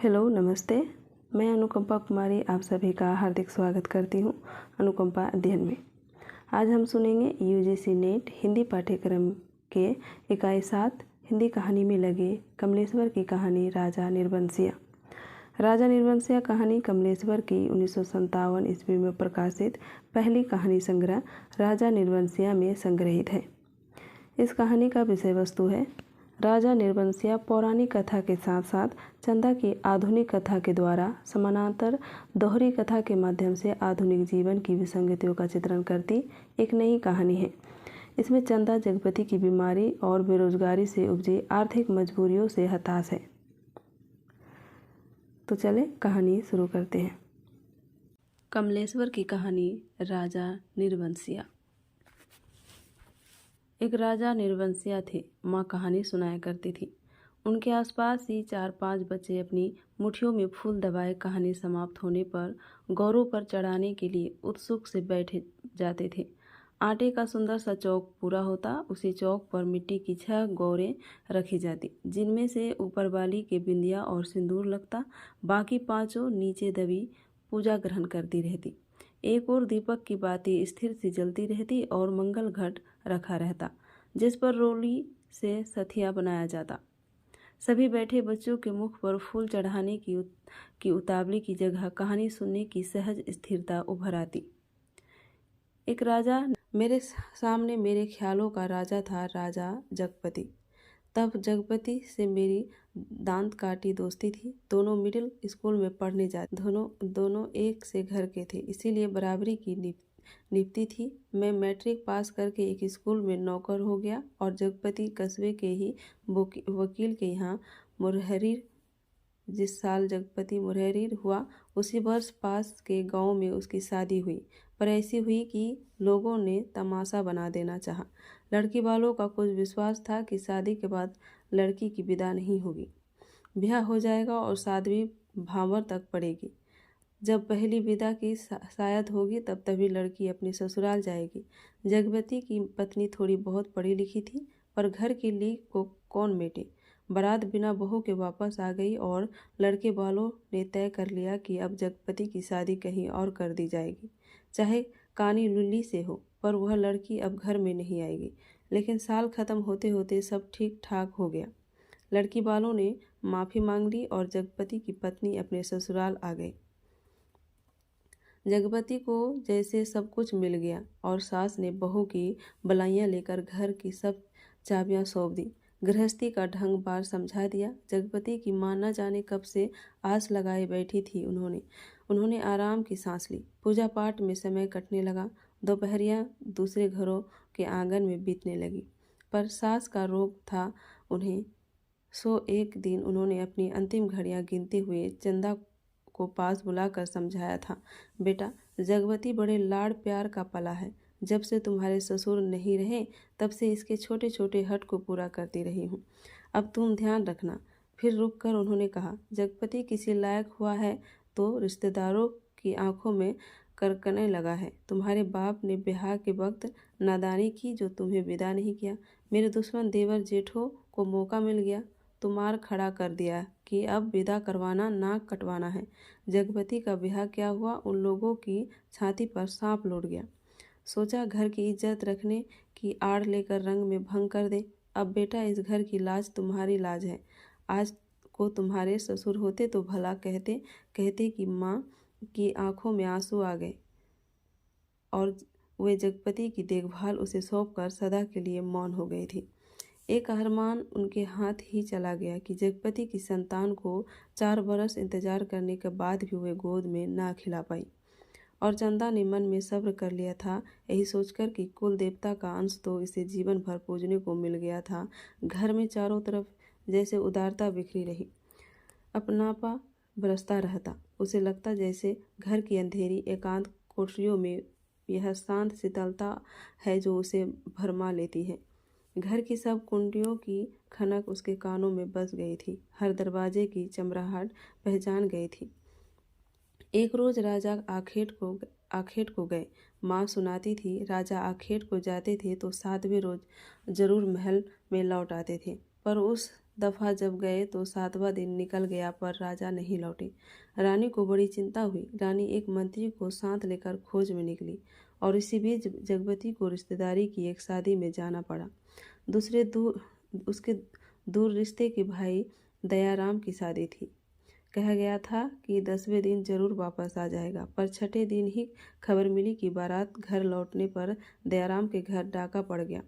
Hello, नमस्ते। मैं अनुकंपा कुमारी आप सभी का हार्दिक स्वागत करती हूँ अनुकंपा अध्ययन में। आज हम सुनेंगे यूजीसी नेट हिंदी पाठ्यक्रम के इकाई 7 हिंदी कहानी में लगे कमलेश्वर की कहानी राजा निर्बंसिया। राजा निर्बंसिया कहानी कमलेश्वर की 1957 ईस्वी में प्रकाशित पहली कहानी संग्रह राजा निर्बंसिया में संग्रहित है। इस कहानी का विषय वस्तु है राजा निर्बंसिया पौराणिक कथा के साथ साथ चंदा की आधुनिक कथा के द्वारा समानांतर दोहरी कथा के माध्यम से आधुनिक जीवन की विसंगतियों का चित्रण करती एक नई कहानी है। इसमें चंदा जगपति की बीमारी और बेरोजगारी से उपजी आर्थिक मजबूरियों से हताश है। तो चले कहानी शुरू करते हैं। कमलेश्वर की कहानी राजा निर्बंसिया। एक राजा निर्बंसिया थे। माँ कहानी सुनाया करती थी। उनके आसपास ही 4-5 बच्चे अपनी मुट्ठियों में फूल दबाए कहानी समाप्त होने पर गौरों पर चढ़ाने के लिए उत्सुक से बैठे जाते थे। आटे का सुंदर सा चौक पूरा होता। उसी चौक पर मिट्टी की 6 गौरें रखी जाती, जिनमें से ऊपर वाली के बिंदिया और सिंदूर लगता। बाकी 5 नीचे दबी पूजा ग्रहण करती रहती। एक और दीपक की बाती स्थिर सी जलती रहती और मंगल घट रखा रहता, जिस पर रोली से सथिया बनाया जाता। सभी बैठे बच्चों के मुख पर फूल चढ़ाने की उतावली की जगह कहानी सुनने की सहज स्थिरता उभर आती। एक राजा मेरे सामने मेरे ख्यालों का राजा था, राजा जगपति। तब जगपति से मेरी दांत काटी दोस्ती थी। दोनों मिडिल स्कूल में पढ़ने जाते, दोनों एक से घर के थे, इसीलिए बराबरी की निपटी थी। मैं मैट्रिक पास करके एक स्कूल में नौकर हो गया और जगपति कस्बे के ही वकील के यहाँ मुरहरी। जिस साल जगपति मुरहरी हुआ उसी वर्ष पास के गांव में उसकी शादी हुई, पर ऐसी हुई कि लोगों ने तमाशा बना देना चाहा। लड़की वालों का कुछ विश्वास था कि शादी के बाद लड़की की विदा नहीं होगी, ब्याह हो जाएगा और 7वीं भांवर तक पड़ेगी। जब पहली विदा की शायद होगी तभी लड़की अपनी ससुराल जाएगी। जगपति की पत्नी थोड़ी बहुत पढ़ी लिखी थी, पर घर की लीक को कौन मेटे। बारात बिना बहू के वापस आ गई और लड़के वालों ने तय कर लिया कि अब जगपति की शादी कहीं और कर दी जाएगी, चाहे कानी लुल्ली से हो, पर वह लड़की अब घर में नहीं आएगी। लेकिन साल खत्म होते होते सब ठीक ठाक हो गया। लड़की वालों ने माफ़ी मांग ली और जगपति की पत्नी अपने ससुराल आ गई। जगपति को जैसे सब कुछ मिल गया और सास ने बहू की बलाइयाँ लेकर घर की सब चाबियाँ सौंप दी। गृहस्थी का ढंग बार समझा दिया। जगपति की माँ न जाने कब से आस लगाए बैठी थी। उन्होंने आराम की सांस ली। पूजा पाठ में समय कटने लगा। दोपहरियाँ दूसरे घरों के आंगन में बीतने लगी, पर सास का रोग था उन्हें। सो एक दिन उन्होंने अपनी अंतिम घड़ियाँ गिनते हुए चंदा को पास बुलाकर समझाया था, बेटा, जगपति बड़े लाड़ प्यार का पला है। जब से तुम्हारे ससुर नहीं रहे तब से इसके छोटे छोटे हट को पूरा करती रही हूँ। अब तुम ध्यान रखना। फिर रुक कर उन्होंने कहा, जगपति किसी लायक हुआ है तो रिश्तेदारों की आंखों में करकने लगा है। तुम्हारे बाप ने ब्याह के वक्त नादानी की जो तुम्हें विदा नहीं किया। मेरे दुश्मन देवर जेठों को मौका मिल गया तो मार खड़ा कर दिया कि अब विदा करवाना, नाक कटवाना है। जगपति का ब्याह क्या हुआ, उन लोगों की छाती पर सांप लौट गया। सोचा घर की इज्जत रखने की आड़ लेकर रंग में भंग कर दे। अब बेटा, इस घर की लाज तुम्हारी लाज है। आज को तुम्हारे ससुर होते तो भला कहते कि माँ की आंखों में आंसू आ गए और वे जगपति की देखभाल उसे सौंपकर सदा के लिए मौन हो गई थी। एक अरमान उनके हाथ ही चला गया कि जगपति की संतान को 4 बरस इंतजार करने के बाद भी वे गोद में ना खिला पाई। और चंदा ने मन में सब्र कर लिया था, यही सोचकर कि कुल देवता का अंश तो इसे जीवन भर पूजने को मिल गया था। घर में चारों तरफ जैसे उदारता बिखरी रही, अपनापा बरसता रहता। उसे लगता जैसे घर की अंधेरी एकांत कोठरियों में यह शांत शीतलता है जो उसे भरमा लेती है। घर की सब कुंडियों की खनक उसके कानों में बस गई थी, हर दरवाजे की चमराहट पहचान गई थी। एक रोज राजा आखेट को गए। माँ सुनाती थी, राजा आखेट को जाते थे तो 7वें रोज जरूर महल में लौट आते थे, पर उस दफ़ा जब गए तो 7वां दिन निकल गया पर राजा नहीं लौटे। रानी को बड़ी चिंता हुई। रानी एक मंत्री को साथ लेकर खोज में निकली और इसी बीच जगपति को रिश्तेदारी की एक शादी में जाना पड़ा। उसके दूर रिश्ते के भाई दयाराम की शादी थी। कहा गया था कि 10वें दिन जरूर वापस आ जाएगा, पर छठे दिन ही खबर मिली कि बारात घर लौटने पर दयाराम के घर डाका पड़ गया।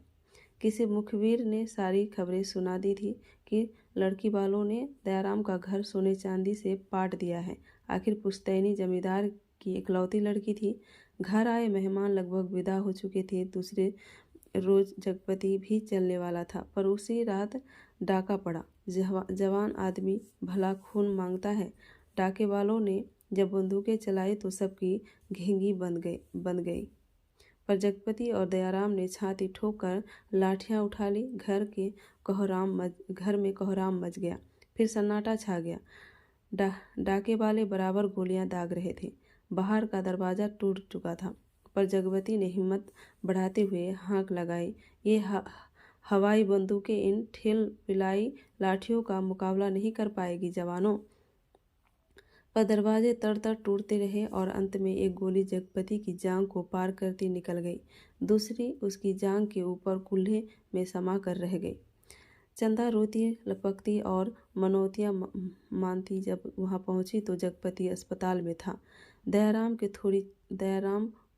किसी मुखबिर ने सारी खबरें सुना दी थी कि लड़की वालों ने दयाराम का घर सोने चांदी से पाट दिया है। आखिर पुश्तैनी जमींदार की इकलौती लड़की थी। घर आए मेहमान लगभग विदा हो चुके थे। दूसरे रोज जगपति भी चलने वाला था, पर उसी रात डाका पड़ा। जवान आदमी भला खून मांगता है। डाके वालों ने जब बंदूकें चलाई तो सबकी घिंगी बन गई। पर जगपति और दयाराम ने छाती ठोक कर लाठियां उठा ली। घर में कोहराम मच गया। फिर सन्नाटा छा गया। डाके वाले बराबर गोलियां दाग रहे थे। बाहर का दरवाज़ा टूट चुका था, पर जगपति ने हिम्मत बढ़ाते हुए हाँक लगाई, ये हवाई बंदूकें इन ठेल पिलाई लाठियों का मुकाबला नहीं कर पाएगी जवानों। पर दरवाजे तड़ टूटते रहे और अंत में एक गोली जगपति की जांघ को पार करती निकल गई। दूसरी उसकी जांघ के ऊपर कुल्हे में समा कर रह गई। चंदा रोती लपकती और मनोतियाँ मानती जब वहां पहुंची तो जगपति अस्पताल में था। दयाराम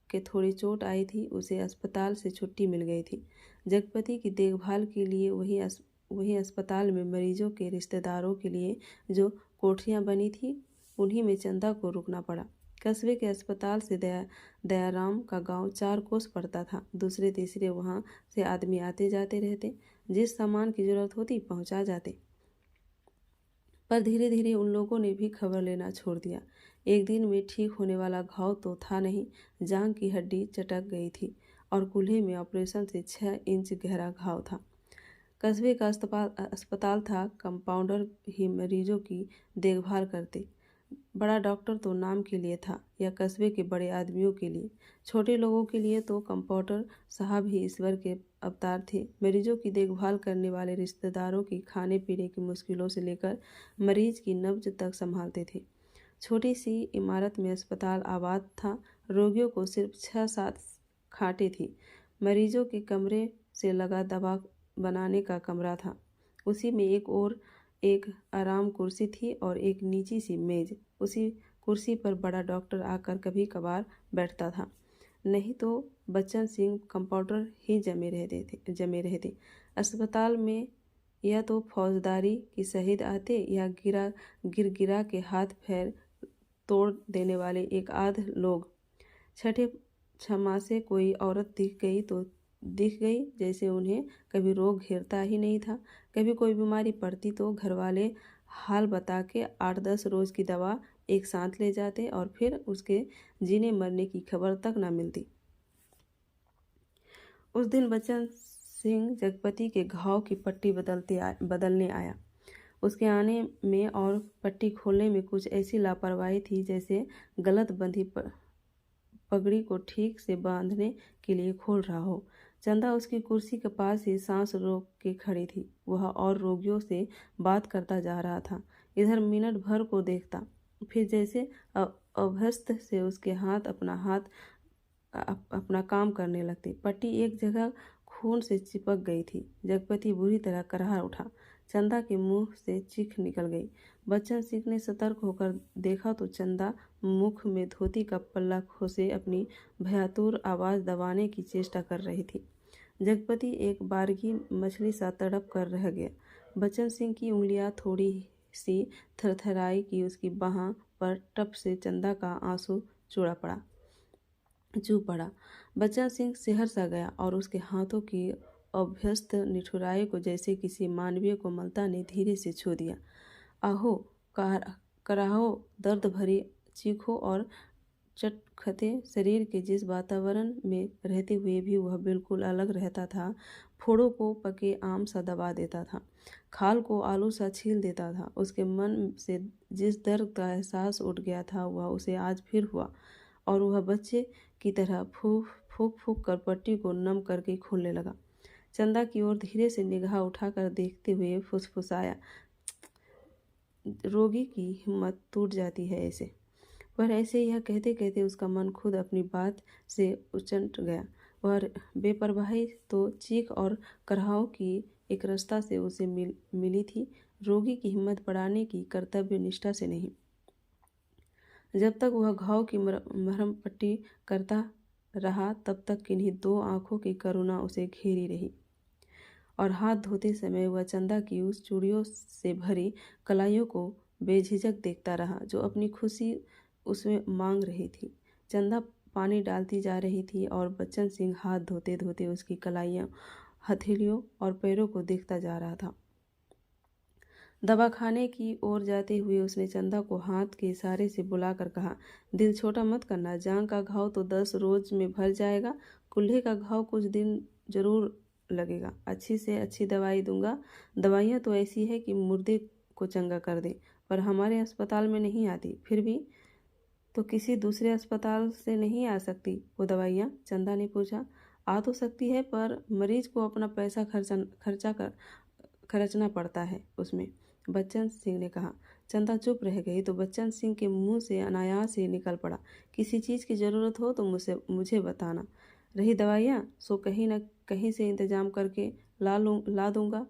के थोड़ी चोट आई थी। उसे अस्पताल से छुट्टी मिल गई थी। जगपति की देखभाल के लिए वही अस्पताल में मरीजों के रिश्तेदारों के लिए जो कोठरियां बनी थी, उन्हीं में चंदा को रुकना पड़ा। कस्बे के अस्पताल से दयाराम का गांव 4 कोस पड़ता था। दूसरे तीसरे वहां से आदमी आते जाते रहते। जिस सामान की जरूरत होती पहुंचा जाते। पर धीरे धीरे उन लोगों ने भी खबर लेना छोड़ दिया। एक दिन में ठीक होने वाला घाव तो था नहीं, जांघ की हड्डी चटक गई थी और कूल्हे में ऑपरेशन से 6 इंच गहरा घाव था। कस्बे का अस्पताल था। कंपाउंडर ही मरीजों की देखभाल करते। बड़ा डॉक्टर तो नाम के लिए था, या कस्बे के बड़े आदमियों के लिए। छोटे लोगों के लिए तो कंपाउंडर साहब ही ईश्वर के अवतार थे। मरीजों की देखभाल करने वाले रिश्तेदारों की खाने पीने की मुश्किलों से लेकर मरीज की नब्ज तक संभालते थे। छोटी सी इमारत में अस्पताल आबाद था। रोगियों को सिर्फ 6-7 खाटें थी। मरीजों के कमरे से लगा दवा बनाने का कमरा था। उसी में एक आराम कुर्सी थी और एक नीची सी मेज। उसी कुर्सी पर बड़ा डॉक्टर आकर कभी कभार बैठता था, नहीं तो बच्चन सिंह कंपाउंडर ही जमे रहते। अस्पताल में या तो फौजदारी की शहीद आते या गिरा के हाथ पैर तोड़ देने वाले एक आध लोग। छठे छमासे कोई औरत दिख गई जैसे उन्हें कभी रोग घेरता ही नहीं था। कभी कोई बीमारी पड़ती तो घरवाले हाल बता के 8-10 रोज की दवा एक साथ ले जाते और फिर उसके जीने मरने की खबर तक न मिलती। उस दिन बच्चन सिंह जगपति के घाव की पट्टी बदलने आया। उसके आने में और पट्टी खोलने में कुछ ऐसी लापरवाही थी जैसे गलत बंधी पगड़ी को ठीक से बांधने के लिए खोल रहा हो। चंदा उसकी कुर्सी के पास ही सांस रोक के खड़ी थी। वह और रोगियों से बात करता जा रहा था। इधर मिनट भर को देखता, फिर जैसे अभ्यस्त से उसके हाथ अपना काम करने लगते। पट्टी एक जगह खून से चिपक गई थी। जगपति बुरी तरह कराह उठा। चंदा के मुंह से चीख निकल गई। बच्चन सिंह ने सतर्क होकर देखा तो चंदा मुख में धोती का पल्ला खोसे अपनी भयातुर आवाज दबाने की चेष्टा कर रही थी। जगपति एक बारगी मछली सा तड़प कर रह गया। बच्चन सिंह की उंगलियां थोड़ी सी थरथराई कि उसकी बाह पर टप से चंदा का आंसू चू पड़ा। बच्चन सिंह सिहर सा गया और उसके हाथों की अभ्यस्त निठुराई को जैसे किसी मानवीय कोमलता ने धीरे से छू दिया। आहो, कराहो, दर्द भरी चीखों और चटखटे शरीर के जिस वातावरण में रहते हुए भी वह बिल्कुल अलग रहता था। फोड़ों को पके आम सा दबा देता था, खाल को आलू सा छील देता था। उसके मन से जिस दर्द का एहसास उठ गया था वह उसे आज फिर हुआ और वह बच्चे की तरह फूक फूक कर पट्टी को नम करके खोलने लगा। चंदा की ओर धीरे से निगाह उठाकर देखते हुए फुसफुसाया, रोगी की हिम्मत टूट जाती है ऐसे। पर ऐसे यह कहते कहते उसका मन खुद अपनी बात से उचट गया। वह बेपरवाही तो चीख और कराहने की एक रास्ता से उसे मिली थी, रोगी की हिम्मत बढ़ाने की कर्तव्य निष्ठा से नहीं। जब तक वह घाव की मरहम पट्टी करता रहा तब तक किन्हीं दो आंखों की करुणा उसे घेरी रही, और हाथ धोते समय वह चंदा की उस चूड़ियों से भरी कलाइयों को बेझिझक देखता रहा जो अपनी खुशी उसमें मांग रही थी। चंदा पानी डालती जा रही थी और बच्चन सिंह हाथ धोते धोते उसकी कलाइयों, हथेलियों और पैरों को देखता जा रहा था। दवाखाने की ओर जाते हुए उसने चंदा को हाथ के इशारे से बुलाकर कहा, दिल छोटा मत करना, जान का घाव तो 10 रोज में भर जाएगा, कुल्हे का घाव कुछ दिन जरूर लगेगा। अच्छी से अच्छी दवाई दूंगा। दवाइयाँ तो ऐसी है कि मुर्दे को चंगा कर दे, पर हमारे अस्पताल में नहीं आती। फिर भी तो किसी दूसरे अस्पताल से नहीं आ सकती वो दवाइयाँ? चंदा ने पूछा। आ तो सकती है, पर मरीज को अपना पैसा खर्चना पड़ता है उसमें, बच्चन सिंह ने कहा। चंदा चुप रह गई तो बच्चन सिंह के मुंह से अनायास ही निकल पड़ा, किसी चीज़ की ज़रूरत हो तो मुझे बताना। रही दवाइयाँ सो कहीं न कहीं से इंतजाम करके ला दूंगा।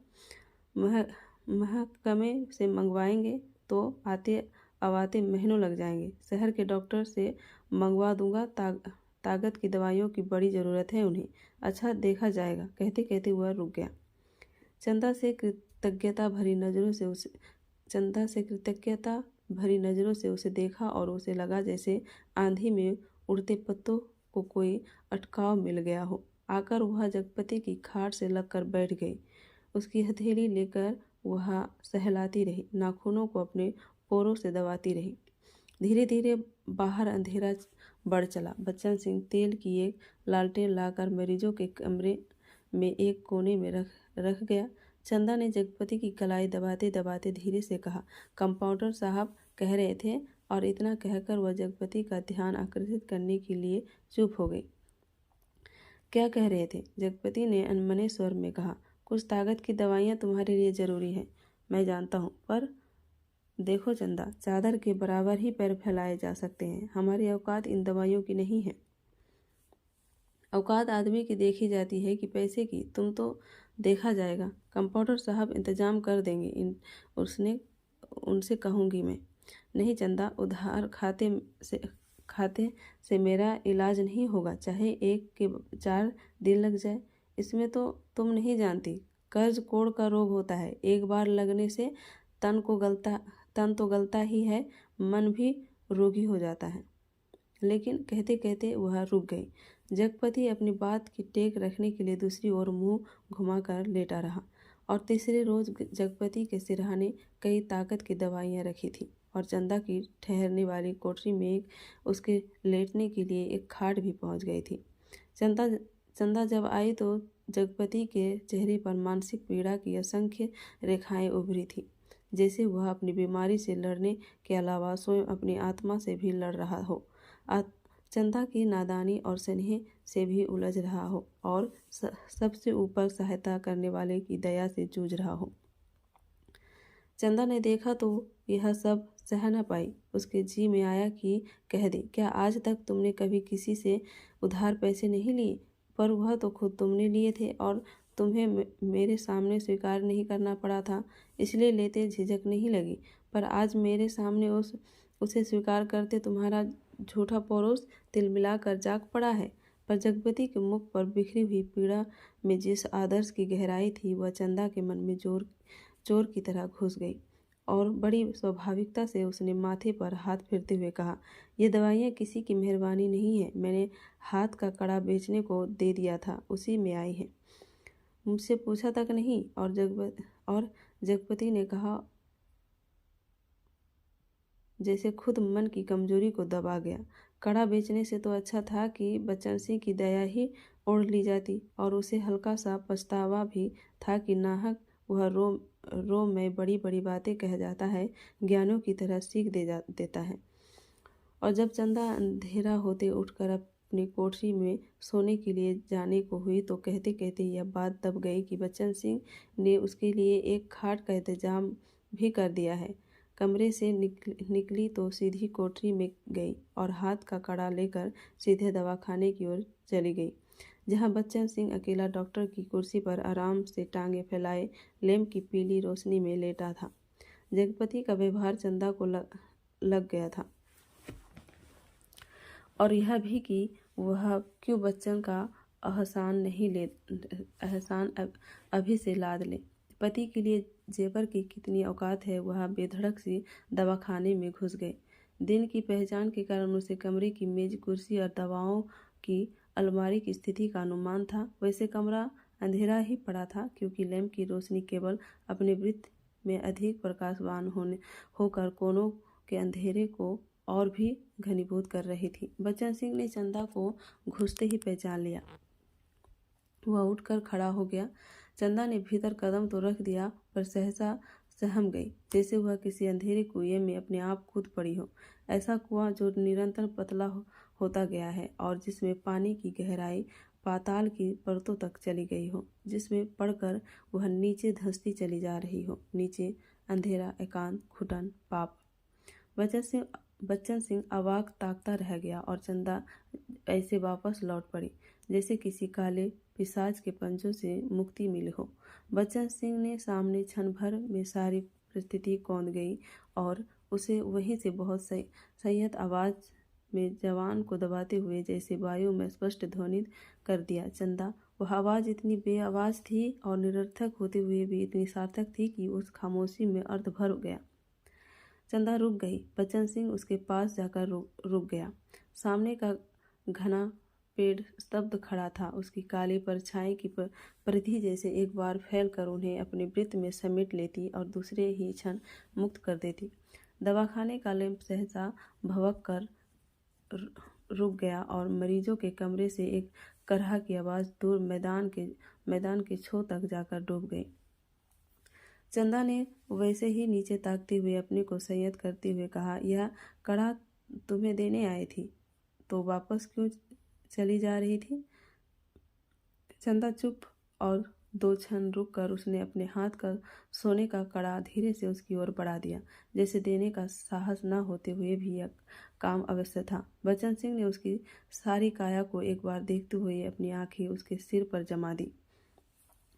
महकमे से मंगवाएंगे तो आते महीनों लग जाएंगे। शहर के डॉक्टर से मंगवा दूंगा। ताकत की दवाइयों की बड़ी ज़रूरत है उन्हें। अच्छा, देखा जाएगा। कहते कहते वह रुक गया। चंदा से कृतज्ञता भरी नज़रों से उसे देखा और उसे लगा जैसे आंधी में उड़ते पत्तों को कोई अटकाव मिल गया हो। आकर वह जगपति की खाट से लगकर बैठ गई। उसकी हथेली लेकर वह सहलाती रही, नाखूनों को अपने पोरों से दबाती रही। धीरे धीरे बाहर अंधेरा बढ़ चला। बच्चन सिंह तेल की एक लालटेन लाकर मरीजों के कमरे में एक कोने में रख गया। चंदा ने जगपति की कलाई दबाते दबाते धीरे से कहा, कंपाउंडर साहब कह रहे थे, और इतना कहकर वह जगपति का ध्यान आकर्षित करने के लिए चुप हो गई। क्या कह रहे थे? जगपति ने अनमने स्वर में कहा, कुछ ताकत की दवाइयाँ तुम्हारे लिए ज़रूरी है, मैं जानता हूँ, पर देखो चंदा, चादर के बराबर ही पैर फैलाए जा सकते हैं। हमारी औकात इन दवाइयों की नहीं है। औकात आदमी की देखी जाती है कि पैसे की। तुम तो देखा जाएगा, कंपाउंडर साहब इंतजाम कर देंगे। उनसे कहूँगी मैं। नहीं चंदा, उधार खाते से मेरा इलाज नहीं होगा, चाहे 1 के 4 दिन लग जाए। इसमें तो तुम नहीं जानती, कर्ज कोड़ का रोग होता है। एक बार लगने से तन तो गलता ही है, मन भी रोगी हो जाता है। लेकिन कहते कहते वह रुक गई। जगपति अपनी बात की टेक रखने के लिए दूसरी ओर मुंह घुमाकर लेटा रहा, और तीसरे रोज जगपति के सिरहाने कई ताकत की दवाइयाँ रखी थी, और चंदा की ठहरने वाली कोठरी में उसके लेटने के लिए एक खाट भी पहुंच गई थी। चंदा जब आई तो जगपति के चेहरे पर मानसिक पीड़ा की असंख्य रेखाएं उभरी थी, जैसे वह अपनी बीमारी से लड़ने के अलावा स्वयं अपनी आत्मा से भी लड़ रहा हो, चंदा की नादानी और स्नेह से भी उलझ रहा हो, और सबसे ऊपर सहायता करने वाले की दया से जूझ रहा हो। चंदा ने देखा तो यह सब सह न पाई। उसके जी में आया कि कह दे, क्या आज तक तुमने कभी किसी से उधार पैसे नहीं लिए? पर वह तो खुद तुमने लिए थे, और तुम्हें मेरे सामने स्वीकार नहीं करना पड़ा था, इसलिए लेते झिझक नहीं लगी। पर आज मेरे सामने उसे स्वीकार करते तुम्हारा झूठा पड़ोस तिलमिलाकर जाग पड़ा है। पर जगपति के मुख पर बिखरी हुई पीड़ा में जिस आदर्श की गहराई थी, वह चंदा के मन में चोर की तरह घुस गई, और बड़ी स्वाभाविकता से उसने माथे पर हाथ फेरते हुए कहा, ये दवाइयाँ किसी की मेहरबानी नहीं है, मैंने हाथ का कड़ा बेचने को दे दिया था, उसी में आई है, मुझसे पूछा तक नहीं। और जगपति ने कहा जैसे खुद मन की कमजोरी को दबा गया, कड़ा बेचने से तो अच्छा था कि बच्चन सिंह की दया ही ओढ़ ली जाती, और उसे हल्का सा पछतावा भी था कि नाहक वह रो में बड़ी बड़ी बातें कह जाता है, ज्ञानों की तरह सीख देता है। और जब चंदा अंधेरा होते उठकर अपनी कोठरी में सोने के लिए जाने को हुई तो कहते कहते यह बात दब गई कि बच्चन सिंह ने उसके लिए एक खाट का इंतजाम भी कर दिया है। कमरे से निकली तो सीधी कोठरी में गई और हाथ का कड़ा लेकर सीधे दवाखाने की ओर चली गई, जहां बच्चन सिंह अकेला डॉक्टर की कुर्सी पर आराम से टांगे फैलाए लैंप की पीली रोशनी में लेटा था। जगपति का व्यवहार चंदा को लग गया था, और यह भी कि वह क्यों बच्चन का एहसान अभी से लाद ले। पति के लिए जेवर की कितनी औकात है, वह बेधड़क सी दवाखाने में घुस गए। दिन की पहचान के कारण उसे कमरे की मेज, कुर्सी और दवाओं की अलमारी की स्थिति का अनुमान था। वैसे कमरा अंधेरा ही पड़ा था, क्योंकि लैंप की रोशनी केवल अपने वृत्त में अधिक प्रकाशवान होकर कोनों के अंधेरे को और भी घनीभूत कर रही थी। बच्चन सिंह ने चंदा को घुसते ही पहचान लिया। वह उठकर खड़ा हो गया। चंदा ने भीतर कदम तो रख दिया, पर सहसा सहम गई, जैसे वह किसी अंधेरे कुएं में अपने आप कूद पड़ी हो। ऐसा कुआं जो निरंतर पतला होता गया है और जिसमें पानी की गहराई पाताल की परतों तक चली गई हो, जिसमें पड़कर वह नीचे धंसती चली जा रही हो। नीचे अंधेरा, एकांत, घुटन, पाप। बच्चन सिंह अवाक ताकता रह गया और चंदा ऐसे वापस लौट पड़ी जैसे किसी काले पिशाच के पंजों से मुक्ति मिली हो। बच्चन सिंह ने सामने क्षण भर में सारी परिस्थिति कौंध गई और उसे वहीं से बहुत संयत आवाज में जवान को दबाते हुए जैसे वायु में स्पष्ट ध्वनित कर दिया, चंदा। वह आवाज इतनी बेआवाज थी और निरर्थक होते हुए भी इतनी सार्थक थी कि उस खामोशी में अर्थ भर गया। चंदा रुक गई। बच्चन सिंह उसके पास जाकर रुक गया। सामने का घना पेड़ स्तब्ध खड़ा था। उसकी काली परछाई की परिधि जैसे एक बार फैलकर उन्हें अपने वृत्त में समेट लेती और दूसरे ही क्षण मुक्त कर देती। दवाखाने का लैंप सहसा भवक कर रुक गया और मरीजों के कमरे से एक करहा की आवाज दूर मैदान के छो तक जाकर डूब गई। चंदा ने वैसे ही नीचे ताकते हुए अपने को संयत करते हुए कहा, यह कड़ा तुम्हें देने आई थी, तो वापस क्यों चली जा रही थी? चंदा चुप और दो क्षण रुक कर उसने अपने हाथ का सोने का कड़ा धीरे से उसकी ओर बढ़ा दिया, जैसे देने का साहस न होते हुए भी यह काम अवश्य था। बच्चन सिंह ने उसकी सारी काया को एक बार देखते हुए अपनी आंखें उसके सिर पर जमा दी।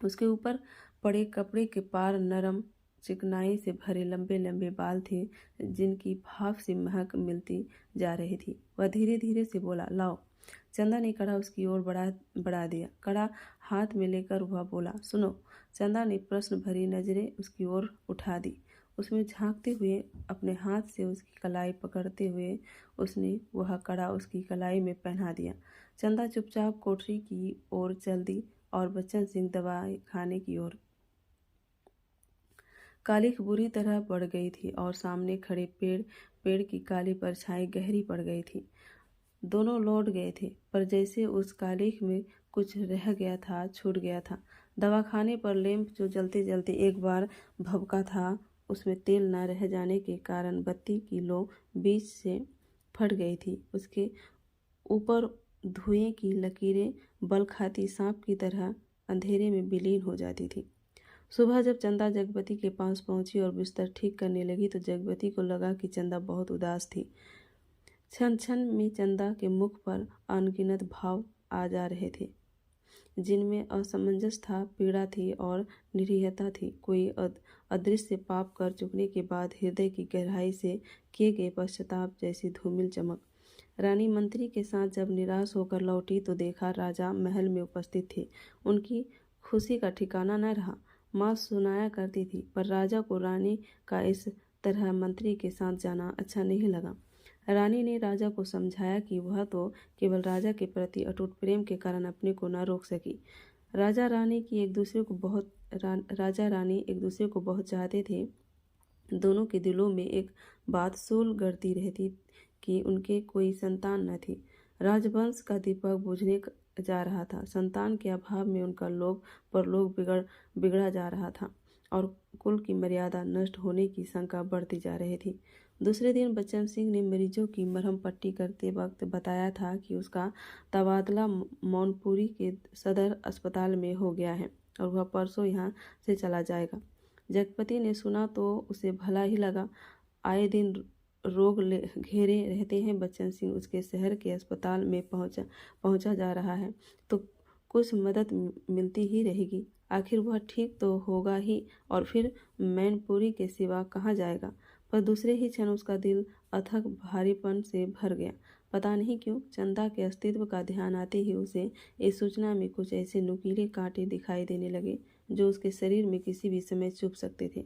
उसके ऊपर पड़े कपड़े के पार नरम चिकनाई से भरे लंबे लंबे बाल थे, जिनकी भाप से महक मिलती जा रही थी। वह धीरे धीरे से बोला, लाओ। चंदा ने कड़ा उसकी ओर बढ़ा दिया। कड़ा हाथ में लेकर वह बोला, सुनो। चंदा ने प्रश्न भरी नजरें उसकी ओर उठा दी। उसमें झांकते हुए अपने हाथ से उसकी कलाई पकड़ते हुए उसने वह कड़ा उसकी कलाई में पहना दिया। चंदा चुपचाप कोठरी की ओर चल दी और बच्चन सिंह दवाई खाने की ओर। कालिख बुरी तरह बढ़ गई थी और सामने खड़े पेड़ की काली परछाई गहरी पड़ गई थी। दोनों लौट गए थे, पर जैसे उस कालिख में कुछ रह गया था, छूट गया था। दवाखाने पर लैंप जो जलते जलते एक बार भभका था, उसमें तेल न रह जाने के कारण बत्ती की लो बीच से फट गई थी। उसके ऊपर धुएं की लकीरें बल खाती सांप की तरह अंधेरे में विलीन हो जाती थी। सुबह जब चंदा जगपति के पास पहुंची और बिस्तर ठीक करने लगी तो जगपति को लगा कि चंदा बहुत उदास थी। क्षण क्षण में चंदा के मुख पर अनगिनत भाव आ जा रहे थे, जिनमें असमंजस था, पीड़ा थी और निरीहता थी। कोई अदृश्य पाप कर चुकने के बाद हृदय की गहराई से किए गए पश्चाताप जैसी धूमिल चमक। रानी मंत्री के साथ जब निराश होकर लौटी तो देखा राजा महल में उपस्थित थे। उनकी खुशी का ठिकाना न रहा। माँ सुनाया करती थी, पर राजा को रानी का इस तरह मंत्री के साथ जाना अच्छा नहीं लगा। रानी ने राजा को समझाया कि वह तो केवल राजा के प्रति अटूट प्रेम के कारण अपने को न रोक सकी। राजा रानी एक दूसरे को बहुत चाहते थे। दोनों के दिलों में एक बात सूल गढ़ती रहती कि उनके कोई संतान न थी। राजवंश का दीपक बुझने जा रहा था। संतान के अभाव में उनका लोक परलोक बिगड़ा जा रहा था। और कुल की मर्यादा नष्ट होने की शंका बढ़ती जा रही थी। दूसरे दिन बच्चन सिंह ने मरीजों की मरहम पट्टी करते वक्त बताया था कि उसका तबादला मौनपुरी के सदर अस्पताल में हो गया है और वह परसों यहाँ से चला जाएगा। जगपति ने सुना तो उसे भला ही लगा। आए दिन रोग घेरे रहते हैं बच्चन सिंह उसके शहर के अस्पताल में पहुंचा जा रहा है तो कुछ मदद मिलती ही रहेगी। आखिर वह ठीक तो होगा ही और फिर मैनपुरी के सिवा कहाँ जाएगा। पर दूसरे ही क्षण उसका दिल अथक भारीपन से भर गया। पता नहीं क्यों चंदा के अस्तित्व का ध्यान आते ही उसे इस सूचना में कुछ ऐसे नुकीले कांटे दिखाई देने लगे जो उसके शरीर में किसी भी समय चुभ सकते थे,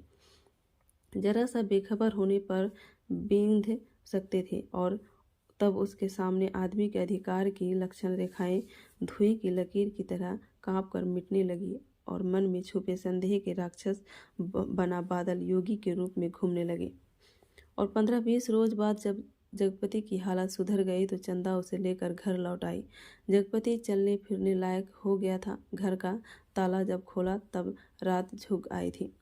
जरा सा बेखबर होने पर बींध सकते थे। और तब उसके सामने आदमी के अधिकार की लक्षण रेखाएं धुएं की लकीर की तरह कांप कर मिटने लगी और मन में छुपे संदेह के राक्षस बना बादल योगी के रूप में घूमने लगे। और 15-20 रोज बाद जब जगपति की हालत सुधर गई तो चंदा उसे लेकर घर लौट आई। जगपति चलने फिरने लायक हो गया था। घर का ताला जब खोला तब रात झुक आई थी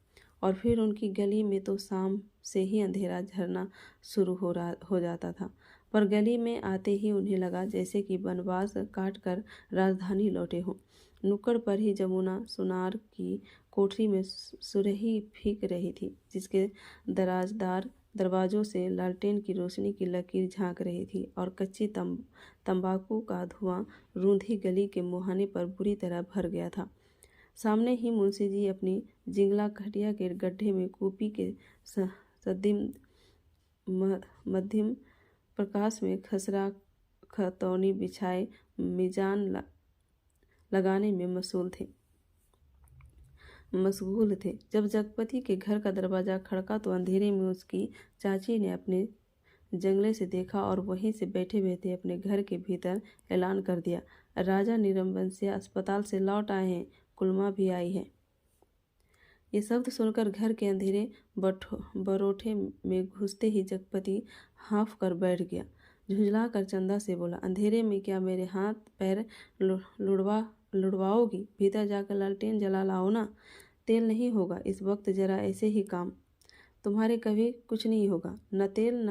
और फिर उनकी गली में तो शाम से ही अंधेरा झरना शुरू हो जाता था। पर गली में आते ही उन्हें लगा जैसे कि वनवास काट कर राजधानी लौटे हों। नुक्कड़ पर ही जमुना सुनार की कोठरी में सुरही फीक रही थी, जिसके दराजदार दरवाजों से लालटेन की रोशनी की लकीर झांक रही थी और कच्ची तंबाकू का धुआं रूंधी गली के मुहाने पर बुरी तरह भर गया था। सामने ही मुंशी जी अपनी जिंगला खटिया के गड्ढे में कूपी के सदिम मध्यम प्रकाश में खसरा खतौनी बिछाए मिजान लगाने में मशगूल थे। जब जगपति के घर का दरवाजा खड़का तो अंधेरे में उसकी चाची ने अपने जंगले से देखा और वहीं से बैठे बैठे अपने घर के भीतर ऐलान कर दिया, राजा निरंबनसिया अस्पताल से लौट आए हैं, कुलमा भी आई है। ये शब्द सुनकर घर के अंधेरे बरोठे में घुसते ही जगपति हाँफ कर बैठ गया। झुंझला कर चंदा से बोला, अंधेरे में क्या मेरे हाथ पैर लुढ़वाओगी? भीतर जाकर लालटेन जला लाओ ना। तेल नहीं होगा इस वक्त, जरा ऐसे ही काम। तुम्हारे कभी कुछ नहीं होगा, न तेल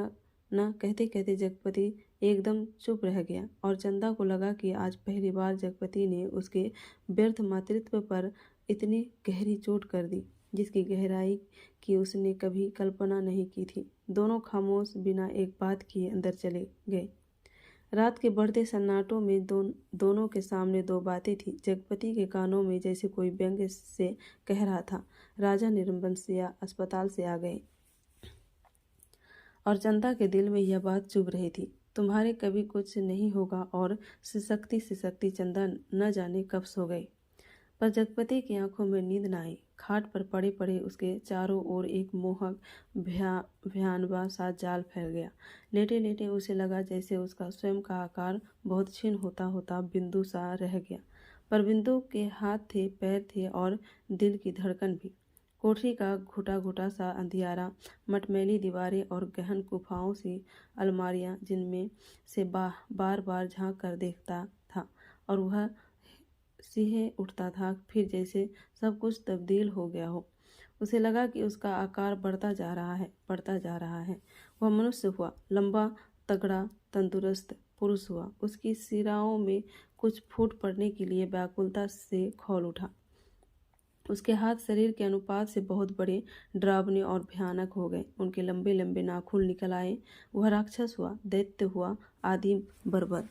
न कहते कहते जगपति एकदम चुप रह गया और चंदा को लगा कि आज पहली बार जगपति ने उसके व्यर्थ मातृत्व पर इतनी गहरी चोट कर दी जिसकी गहराई की उसने कभी कल्पना नहीं की थी। दोनों खामोश बिना एक बात किए अंदर चले गए। रात के बढ़ते सन्नाटों में दोनों के सामने दो बातें थी। जगपति के कानों में जैसे कोई व्यंग्य से कह रहा था, राजा निरंबनसिया अस्पताल से आ गए। और चंदा के दिल में यह बात चुभ रही थी, तुम्हारे कभी कुछ नहीं होगा। और सिसकती चंदा न जाने कब सो गई। पर जगपति की आंखों में नींद न आई। खाट पर पड़े पड़े उसके चारों ओर एक मोहक भयानवा सा जाल फैल गया। लेटे लेटे उसे लगा जैसे उसका स्वयं का आकार बहुत क्षीण होता होता बिंदु सा रह गया। पर बिंदु के हाथ थे, पैर थे और दिल की धड़कन भी। कोठरी का घुटा घुटा सा अंधियारा, मटमैली दीवारें और गहन गुफाओं सी अलमारियां जिनमें से बार बार झांक कर देखता था और वह सिहे उठता था, फिर जैसे सब कुछ तब्दील हो गया हो। उसे लगा कि उसका आकार बढ़ता जा रहा है। वह मनुष्य हुआ, लंबा तगड़ा तंदुरुस्त पुरुष हुआ। उसकी सिराओं में कुछ फूट पड़ने के लिए व्याकुलता से खौल उठा। उसके हाथ शरीर के अनुपात से बहुत बड़े, डरावने और भयानक हो गए। उनके लंबे लंबे नाखून निकल आए। वह राक्षस हुआ, दैत्य हुआ, आदिम बर्बर।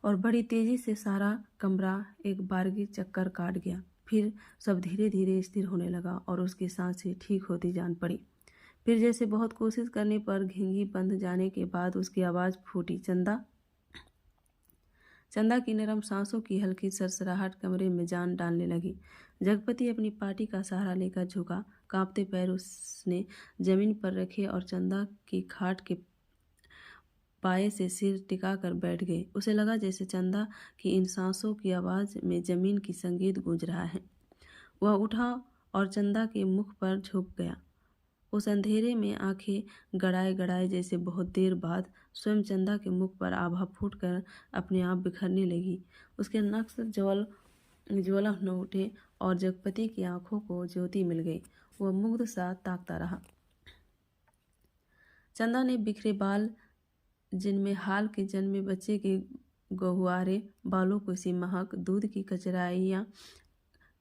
और बड़ी तेजी से सारा कमरा एक बारगी चक्कर काट गया। फिर सब धीरे धीरे स्थिर होने लगा और उसकी सांसें ठीक होती जान पड़ी। फिर जैसे बहुत कोशिश करने पर घिंगी बंध जाने के बाद उसकी आवाज़ फूटी, चंदा। चंदा की नरम सांसों की हल्की सरसराहट कमरे में जान डालने लगी। जगपति अपनी पाटी का सहारा लेकर झुका। कांपते पैर उसने जमीन पर रखे और चंदा की खाट के पाए से सिर टिका कर बैठ गए। उसे लगा जैसे चंदा की इन सांसों की आवाज़ में जमीन की संगीत गूंज रहा है। वह उठा और चंदा के मुख पर झुक गया। उस अंधेरे में आंखें गड़ाए गड़ाए जैसे बहुत देर बाद स्वयं चंदा के मुख पर आभा फूट कर अपने आप बिखरने लगी। उसके नक्श जवल ज्वाला न उठे और जगपति की आंखों को ज्योति मिल गई। वह मुग्ध सा ताकता रहा। चंदा ने बिखरे बाल, जिनमें हाल के जन्मे बच्चे के गहुआरे बालों को सी महक, दूध की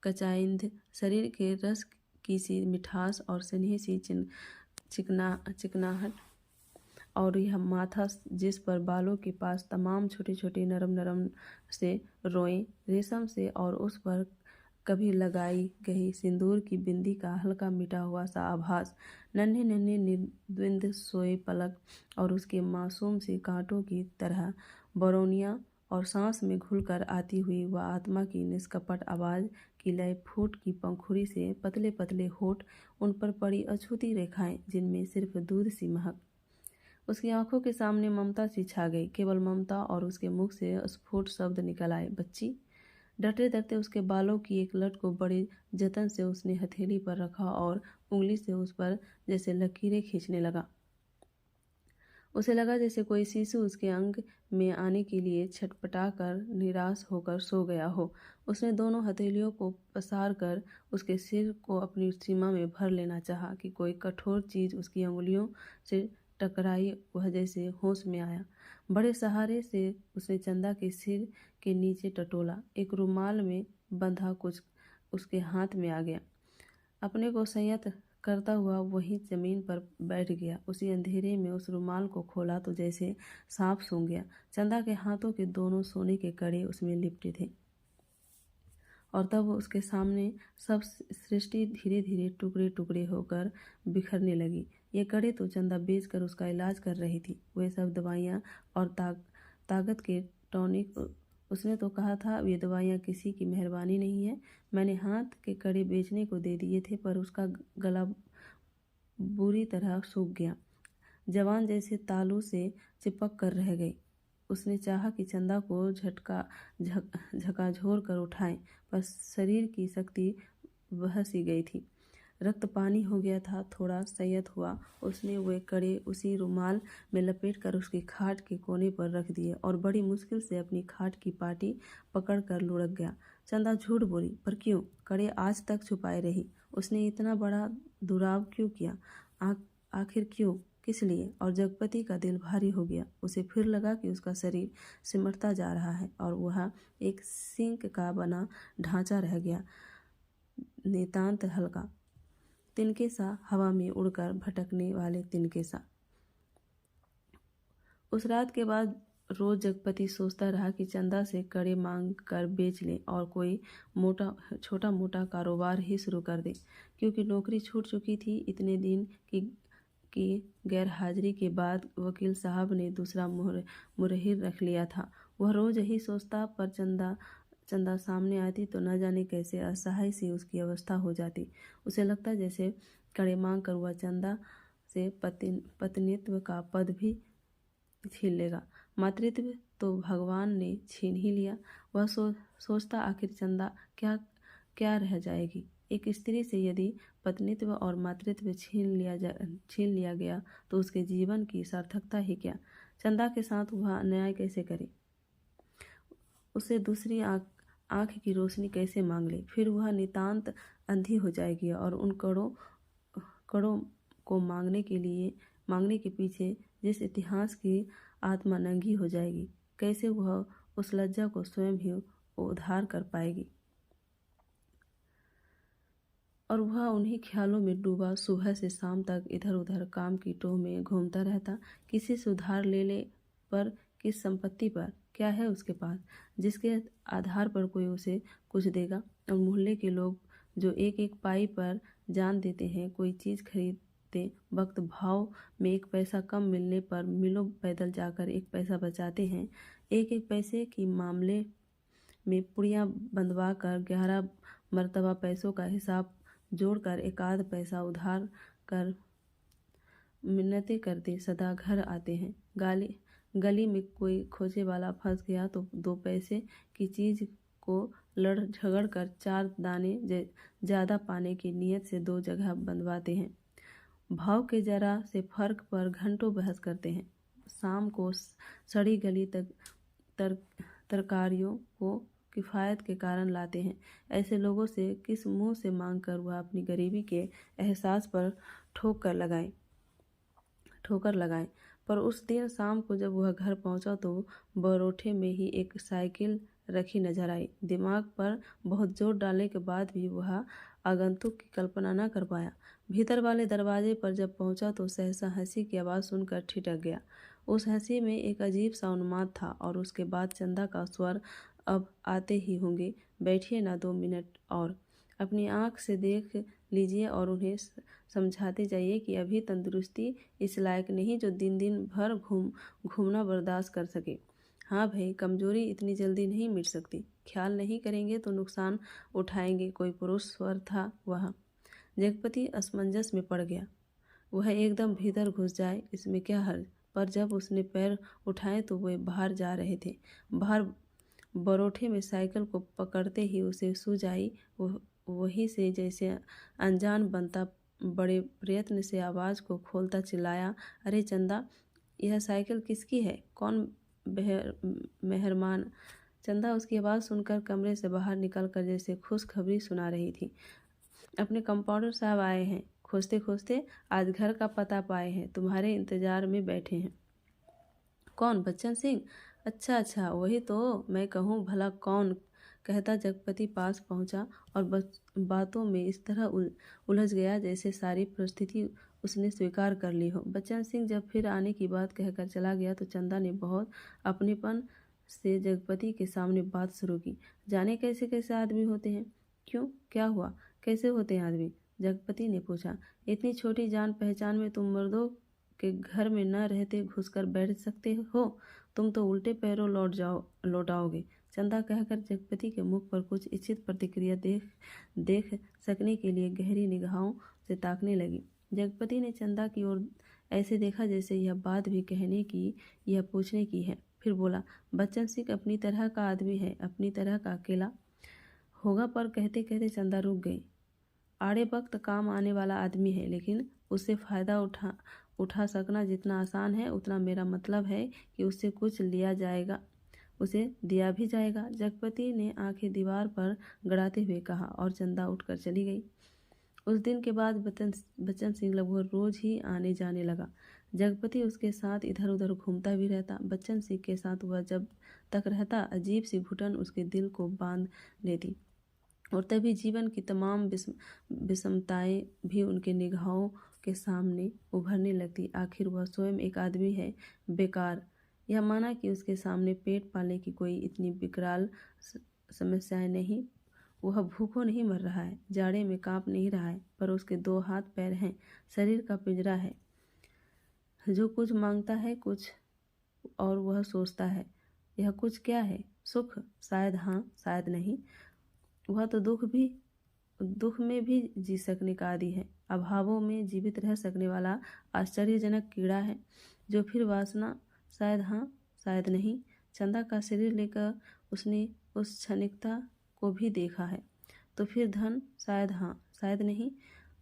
कचाइंद, शरीर के रस की सी मिठास और स्नेह सी चिकनाहट, और यह माथा जिस पर बालों के पास तमाम छोटे छोटे नरम नरम से रोए रेशम से, और उस पर कभी लगाई गई सिंदूर की बिंदी का हल्का मिटा हुआ सा आभास, नन्हे नन्हे निर्द्वंद सोए पलक, और उसके मासूम से कांटों की तरह बरौनियां, और सांस में घुलकर आती हुई वह आत्मा की निष्कपट आवाज की लय, फूट की पंखुड़ी से पतले पतले होठ, उन पर पड़ी अछूती रेखाएं जिनमें सिर्फ दूध सी महक। उसकी आंखों के सामने ममता सी छा गई, केवल ममता, और उसके मुख से स्फुट शब्द निकल आए, बच्ची। डरते डरते उसके बालों की एक लट को बड़े जतन से उसने हथेली पर रखा और उंगली से उस पर जैसे लकीरें खींचने लगा। उसे लगा जैसे कोई शिशु उसके अंग में आने के लिए छटपटा कर निराश होकर सो गया हो। उसने दोनों हथेलियों को पसार कर उसके सिर को अपनी सीमा में भर लेना चाहा कि कोई कठोर चीज उसकी अंगुलियों से टकराई। वह जैसे होश में आया। बड़े सहारे से उसने चंदा के सिर के नीचे टटोला। एक रुमाल में बंधा कुछ उसके हाथ में आ गया। अपने को संयत करता हुआ वही जमीन पर बैठ गया। उसी अंधेरे में उस रुमाल को खोला तो जैसे सांप सूंघ गया। चंदा के हाथों के दोनों सोने के कड़े उसमें लिपटे थे, और तब उसके सामने सब सृष्टि धीरे धीरे टुकड़े टुकड़े होकर बिखरने लगी। ये कड़े तो चंदा बेचकर उसका इलाज कर रही थी। वे सब दवाइयाँ और ताकत के टॉनिक। उसने तो कहा था, ये दवाइयाँ किसी की मेहरबानी नहीं है। मैंने हाथ के कड़े बेचने को दे दिए थे, पर उसका गला बुरी तरह सूख गया, जवान जैसे तालू से चिपक कर रह गई। उसने चाहा कि चंदा को झकझोर कर उठाए, पर शरीर की शक्ति बह सी गई थी। रक्त पानी हो गया था। थोड़ा संयत हुआ, उसने वे कड़े उसी रुमाल में लपेट कर उसकी खाट के कोने पर रख दिए और बड़ी मुश्किल से अपनी खाट की पाटी पकड़ कर लुढ़क गया। चंदा झूठ बोली, पर क्यों? कड़े आज तक छुपाए रही। उसने इतना बड़ा दुराव क्यों किया? आखिर क्यों? किस लिए? और जगपति का दिल भारी हो गया। उसे फिर लगा कि उसका शरीर सिमटता जा रहा है और वह एक सिंक का बना ढांचा रह गया, नितांत हल्का, तिनके सा, हवा में उड़कर भटकने वाले तिनके सा। उस रात के बाद रोज जगपति सोचता रहा कि चंदा से कड़े मांग कर बेच ले और कोई छोटा मोटा कारोबार ही शुरू कर दे, क्योंकि नौकरी छूट चुकी थी। इतने दिन की गैर हाजिरी के बाद वकील साहब ने दूसरा मुरहिर रख लिया था। वह रोज यही सोचता, पर चंदा सामने आती तो न जाने कैसे असहाय सी उसकी अवस्था हो जाती। उसे लगता जैसे कड़े मांग कर वह चंदा से पत्नीत्व का पद भी छीन लेगा। मातृत्व तो भगवान ने छीन ही लिया। वह सोचता, आखिर चंदा क्या रह जाएगी। एक स्त्री से यदि पत्नीत्व और मातृत्व छीन लिया गया तो उसके जीवन की सार्थकता ही क्या? चंदा के साथ वह अन्याय कैसे करे? उसे दूसरी आँख की रोशनी कैसे मांग ले? फिर वह नितांत अंधी हो जाएगी और उन कड़ों को मांगने के पीछे जिस इतिहास की आत्मा नंगी हो जाएगी, कैसे वह उस लज्जा को स्वयं ही उद्धार कर पाएगी? और वह उन्हीं ख्यालों में डूबा सुबह से शाम तक इधर उधर काम की टोह में घूमता रहता। किसी से उधार ले पर, किस संपत्ति पर? क्या है उसके पास जिसके आधार पर कोई उसे कुछ देगा? और मोहल्ले के लोग जो एक एक पाई पर जान देते हैं, कोई चीज़ खरीदते वक्त भाव में एक पैसा कम मिलने पर मिलों पैदल जाकर एक पैसा बचाते हैं। एक एक पैसे की मामले में पुड़ियाँ बंधवा कर 11 मरतबा पैसों का हिसाब जोड़कर एक आध पैसा उधार कर मिन्नतें करते सदा घर आते हैं। गली में कोई खोजे वाला फंस गया तो 2 पैसे की चीज़ को लड़ झगड़ कर 4 दाने ज़्यादा पाने की नीयत से 2 जगह बंधवाते हैं। भाव के जरा से फर्क पर घंटों बहस करते हैं। शाम को सड़ी गली तक तरकारियों किफ़ायत के कारण लाते हैं। ऐसे लोगों से किस मुंह से मांग कर वह अपनी गरीबी के एहसास पर ठोकर लगाए। पर उस दिन शाम को जब वह घर पहुंचा तो बरोठे में ही एक साइकिल रखी नजर आई। दिमाग पर बहुत जोर डालने के बाद भी वह आगंतुक की कल्पना न कर पाया। भीतर वाले दरवाजे पर जब पहुंचा तो सहसा हंसी की आवाज़ सुनकर ठिठक गया। उस हंसी में एक अजीब सा उन्माद था और उसके बाद चंदा का स्वर, अब आते ही होंगे, बैठिए ना 2 मिनट और अपनी आँख से देख लीजिए और उन्हें समझाते जाइए कि अभी तंदुरुस्ती इस लायक नहीं जो दिन दिन भर घूमना बर्दाश्त कर सके। हाँ भाई, कमजोरी इतनी जल्दी नहीं मिट सकती। ख्याल नहीं करेंगे तो नुकसान उठाएंगे। कोई पुरुष स्वर था वह। जगपति असमंजस में पड़ गया। वह एकदम भीतर घुस जाए इसमें क्या हर्ज। पर जब उसने पैर उठाए तो वे बाहर जा रहे थे। बाहर बरोठे में साइकिल को पकड़ते ही उसे सूझ आई। वही से जैसे अनजान बनता बड़े प्रयत्न से आवाज़ को खोलता चिल्लाया, अरे चंदा, यह साइकिल किसकी है? कौन मेहरबान? चंदा उसकी आवाज़ सुनकर कमरे से बाहर निकलकर जैसे खुशखबरी सुना रही थी। अपने कंपाउंडर साहब आए हैं। खोजते खोजते आज घर का पता पाए हैं। तुम्हारे इंतजार में बैठे हैं। कौन? बच्चन सिंह? अच्छा अच्छा, वही तो मैं कहूँ भला कौन, कहता जगपति पास पहुंचा और बातों में इस तरह उलझ गया जैसे सारी परिस्थिति उसने स्वीकार कर ली हो। बच्चन सिंह जब फिर आने की बात कहकर चला गया तो चंदा ने बहुत अपनेपन से जगपति के सामने बात शुरू की। जाने कैसे कैसे आदमी होते हैं? क्यों, क्या हुआ? कैसे होते हैं आदमी? जगपति ने पूछा। इतनी छोटी जान पहचान में तुम मर्दों के घर में न रहते घुसकर बैठ सकते हो? तुम तो उल्टे पैरों लौटाओगे। चंदा कहकर जगपति के मुख पर कुछ इच्छित प्रतिक्रिया देख सकने के लिए गहरी निगाहों से ताकने लगी। जगपति ने चंदा की ओर ऐसे देखा जैसे यह बात भी कहने की या पूछने की है। फिर बोला, बच्चन सिंह अपनी तरह का आदमी है, अपनी तरह का अकेला होगा। पर कहते कहते चंदा रुक गई। आड़े वक्त काम आने वाला आदमी है, लेकिन उससे फ़ायदा उठा सकना जितना आसान है उतना मेरा मतलब है कि उससे कुछ लिया जाएगा, उसे दिया भी जाएगा। जगपति ने आंखें दीवार पर गड़ाते हुए कहा और चंदा उठकर चली गई। उस दिन के बाद बच्चन सिंह लगभग रोज ही आने जाने लगा। जगपति उसके साथ इधर उधर घूमता भी रहता। बच्चन सिंह के साथ वह जब तक रहता अजीब सी घुटन उसके दिल को बांध लेती और तभी जीवन की तमाम विषमताएं भी उनके निगाहों के सामने उभरने लगती। आखिर वह स्वयं एक आदमी है, बेकार। यह माना कि उसके सामने पेट पालने की कोई इतनी विकराल समस्याएं नहीं। वह भूखों नहीं मर रहा है, जाड़े में कांप नहीं रहा है, पर उसके 2 हाथ पैर हैं, शरीर का पिंजरा है जो कुछ मांगता है कुछ और वह सोचता है। यह कुछ क्या है? सुख? शायद हाँ, शायद नहीं। वह तो दुख में भी जी सकने का आदी है। अभावों में जीवित रह सकने वाला आश्चर्यजनक कीड़ा है। जो फिर वासना? शायद हाँ, शायद नहीं। चंदा का शरीर लेकर उसने उस क्षणिकता को भी देखा है। तो फिर धन? शायद हाँ, शायद नहीं।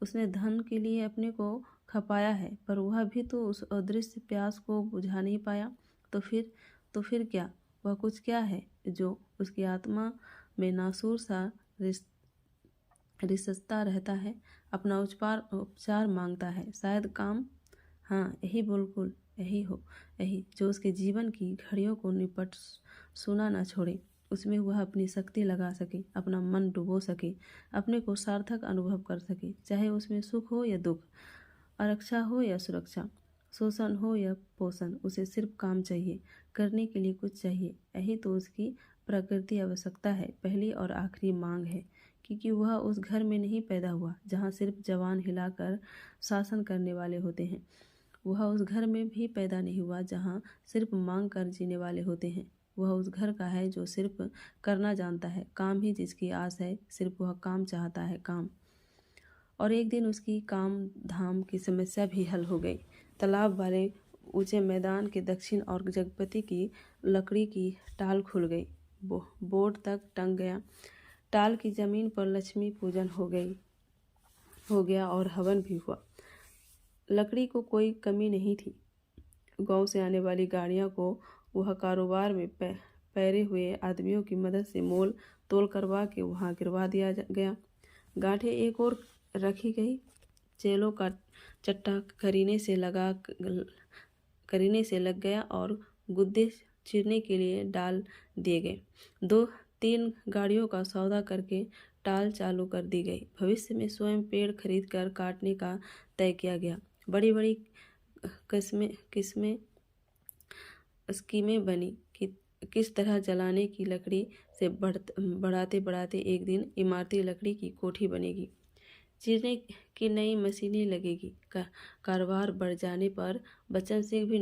उसने धन के लिए अपने को खपाया है, पर वह भी तो उस अदृश्य प्यास को बुझा नहीं पाया। तो फिर क्या? वह कुछ क्या है जो उसकी आत्मा में नासूर सा रिसता रहता है, अपना उपचार मांगता है। शायद काम? हाँ, यही, बिल्कुल यही जो उसके जीवन की घड़ियों को निपट सुना न छोड़े, उसमें वह अपनी शक्ति लगा सके, अपना मन डुबो सके, अपने को सार्थक अनुभव कर सके। चाहे उसमें सुख हो या दुख, आरक्षा हो या सुरक्षा, शोषण हो या पोषण, उसे सिर्फ काम चाहिए, करने के लिए कुछ चाहिए। यही तो उसकी प्रकृति आवश्यकता है, पहली और आखिरी मांग है। क्योंकि वह उस घर में नहीं पैदा हुआ जहाँ सिर्फ जवान हिलाकर शासन करने वाले होते हैं। वह उस घर में भी पैदा नहीं हुआ जहाँ सिर्फ मांग कर जीने वाले होते हैं। वह उस घर का है जो सिर्फ करना जानता है, काम ही जिसकी आस है, सिर्फ वह काम चाहता है, काम। और एक दिन उसकी काम धाम की समस्या भी हल हो गई। तालाब वाले ऊंचे मैदान के दक्षिण और जगपति की लकड़ी की टाल खुल गई। बोर्ड तक टंग गया। टाल की जमीन पर लक्ष्मी पूजन हो गया और हवन भी हुआ। लकड़ी को कोई कमी नहीं थी। गांव से आने वाली गाड़ियों को वह कारोबार में पैरे हुए आदमियों की मदद से मोल तोल करवा के वहाँ गिरवा दिया गया। गांठें एक और रखी गई। चेलों का चट्टा करीने से लग गया और गुद्दे चीरने के लिए डाल दिए गए। 2-3 गाड़ियों का सौदा करके टाल चालू कर दी गई। भविष्य में स्वयं पेड़ खरीद कर काटने का तय किया गया। बड़ी बड़ी स्कीमें बनी कि किस तरह जलाने की लकड़ी से बढ़ाते बढ़ाते एक दिन इमारती लकड़ी की कोठी बनेगी। चीरने की नई मशीनें लगेगी। कारोबार बढ़ जाने पर बच्चन सिंह भी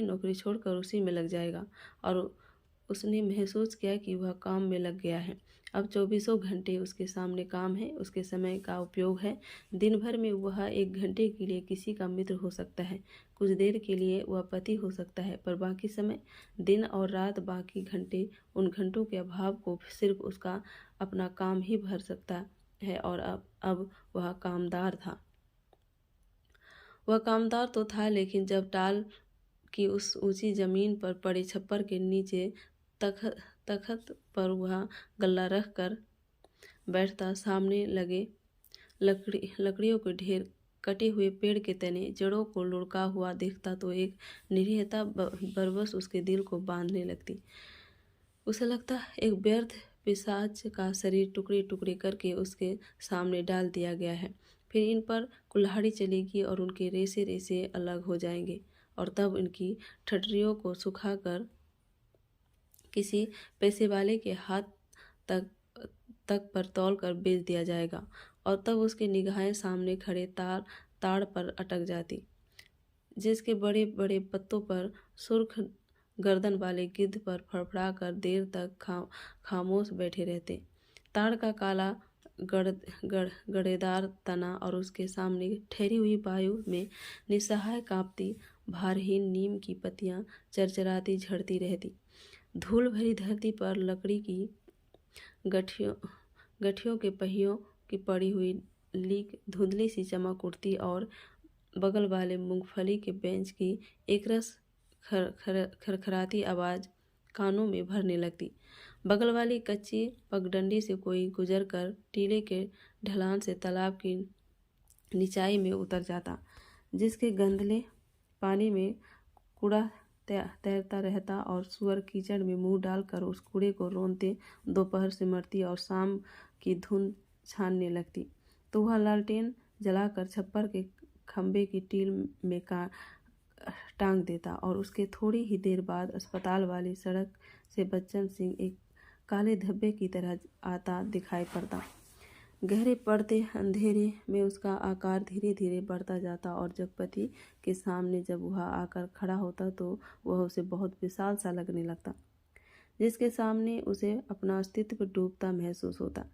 नौकरी छोड़कर उसी में लग जाएगा और उसने महसूस किया कि वह काम में लग गया है। अब 24 घंटे उसके सामने काम है, उसके समय का उपयोग है। दिन भर में वह 1 घंटे के लिए किसी का मित्र हो सकता है, कुछ देर के लिए वह पति हो सकता है, पर बाकी समय, दिन और रात, बाकी घंटे, उन घंटों के अभाव को सिर्फ उसका अपना काम ही भर सकता है। और अब वह कामदार था। वह कामदार तो था, लेकिन जब टाल की उस ऊंची जमीन पर पड़े छप्पर के नीचे तखत पर वह गल्ला रख कर बैठता, सामने लगे लकड़ियों के ढेर, कटे हुए पेड़ के तने, जड़ों को लुढ़का हुआ देखता तो एक निरीहता बरबस उसके दिल को बांधने लगती। उसे लगता एक व्यर्थ पिशाच का शरीर टुकड़े टुकड़े करके उसके सामने डाल दिया गया है। फिर इन पर कुल्हाड़ी चलेगी और उनके रेसे रेसे अलग हो जाएंगे और तब इनकी ठठरियों को सुखाकर किसी पैसे वाले के हाथ तक पर तौल कर बेच दिया जाएगा और तब उसकी निगाहें सामने खड़े ताड़ पर अटक जाती, जिसके बड़े बड़े पत्तों पर सुर्ख गर्दन वाले गिद्ध पर फड़फड़ा कर देर तक खामोश बैठे रहते। ताड़ का काला गड़ेदार तना और उसके सामने ठहरी हुई वायु में निस्सहाय कांपती भारहीन नीम की पत्तियां चरचराती झड़ती रहती। धूल भरी धरती पर लकड़ी की गठियों के पहियों की पड़ी हुई लीक धुंधली सी चमक उठती और बगल वाले मूंगफली के बेंच की एकरस खरखराती आवाज़ कानों में भरने लगती। बगल वाली कच्ची पगडंडी से कोई गुजर कर टीले के ढलान से तालाब की निचाई में उतर जाता, जिसके गंदले पानी में कूड़ा तैरता रहता और सुअर कीचड़ में मुंह डालकर उस कूड़े को रोनते दोपहर सिमरती और शाम की धुंध छानने लगती। तो वह लालटेन जलाकर छप्पर के खंबे की टील में टांग देता और उसके थोड़ी ही देर बाद अस्पताल वाली सड़क से बच्चन सिंह एक काले धब्बे की तरह आता दिखाई पड़ता। गहरे पड़ते अंधेरे में उसका आकार धीरे धीरे बढ़ता जाता और जगपति के सामने जब वह आकर खड़ा होता तो वह उसे बहुत विशाल सा लगने लगता, जिसके सामने उसे अपना अस्तित्व डूबता महसूस होता।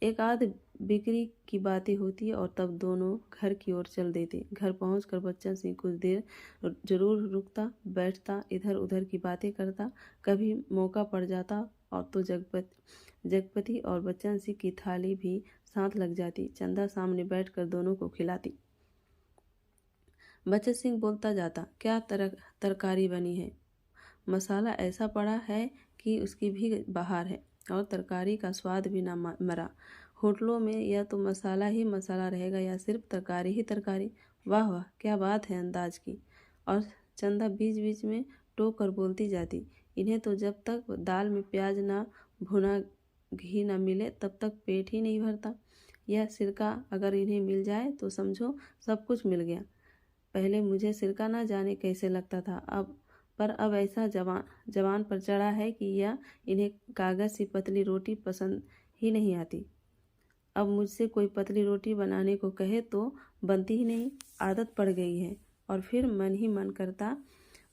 एक आध बिक्री की बातें होती और तब दोनों घर की ओर चल देते। घर पहुंचकर बच्चन सिंह कुछ देर जरूर रुकता, बैठता, इधर उधर की बातें करता। कभी मौका पड़ जाता और तो जगपति और बच्चन सिंह की थाली भी साथ लग जाती। चंदा सामने बैठकर दोनों को खिलाती। बच्चन सिंह बोलता जाता, क्या तरकारी बनी है, मसाला ऐसा पड़ा है कि उसकी भी बहार है और तरकारी का स्वाद भी ना मरा। होटलों में या तो मसाला ही मसाला रहेगा या सिर्फ तरकारी ही तरकारी। वाह वाह, क्या बात है अंदाज की। और चंदा बीच बीच में टोक कर बोलती जाती, इन्हें तो जब तक दाल में प्याज ना भुना घी ना मिले तब तक पेट ही नहीं भरता। यह सिरका अगर इन्हें मिल जाए तो समझो सब कुछ मिल गया। पहले मुझे सिरका ना जाने कैसे लगता था, अब ऐसा जवान पर चढ़ा है कि यह इन्हें कागज़ सी पतली रोटी पसंद ही नहीं आती। अब मुझसे कोई पतली रोटी बनाने को कहे तो बनती ही नहीं, आदत पड़ गई है। और फिर मन ही मन करता,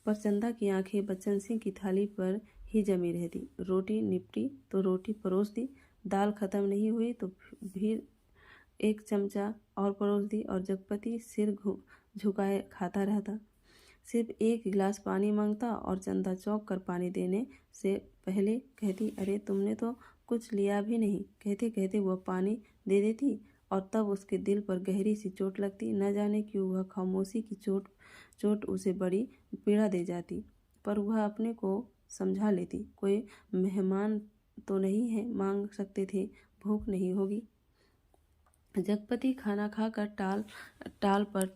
पर चंदा की आंखें बच्चन सिंह की थाली पर ही जमी रहती। रोटी निपटी तो रोटी परोस दी, दाल खत्म नहीं हुई तो भी एक चमचा और परोस दी और जगपति सिर झुकाए खाता रहता। सिर्फ एक गिलास पानी मांगता और चंदा चौंक कर पानी देने से पहले कहती, अरे तुमने तो कुछ लिया भी नहीं। कहते कहते वह पानी दे देती और तब उसके दिल पर गहरी सी चोट लगती। न जाने क्यों वह खामोशी की चोट उसे बड़ी पीड़ा दे जाती, पर वह अपने को समझा लेती। कोई मेहमान तो नहीं है, मांग सकते थे, भूख नहीं होगी। जगपति खाना खाकर टाल पर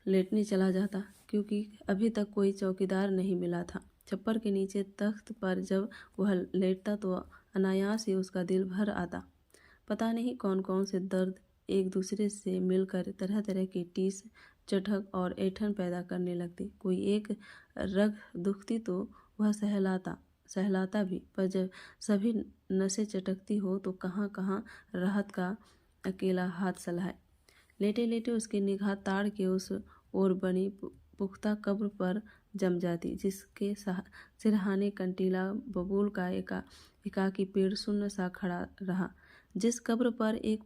लेटने चला जाता, क्योंकि अभी तक कोई चौकीदार नहीं मिला था। छप्पर के नीचे तख्त पर जब वह लेटता तो अनायास ही उसका दिल भर आता। पता नहीं कौन कौन से दर्द एक दूसरे से मिलकर तरह तरह की टीस, चटक और ऐंठन पैदा करने लगती। कोई एक रग दुखती तो वह सहलाता भी, पर जब सभी नसें चटकती हो तो कहाँ कहाँ राहत का अकेला हाथ सलाहे। लेटे लेटे उसकी निगाह ताड़ के उस ओर बनी पुख्ता कब्र पर जम जाती, जिसके सिरहाने कंटीला बबूल का एकाकी पेड़ शून्य सा खड़ा रहा। जिस कब्र पर एक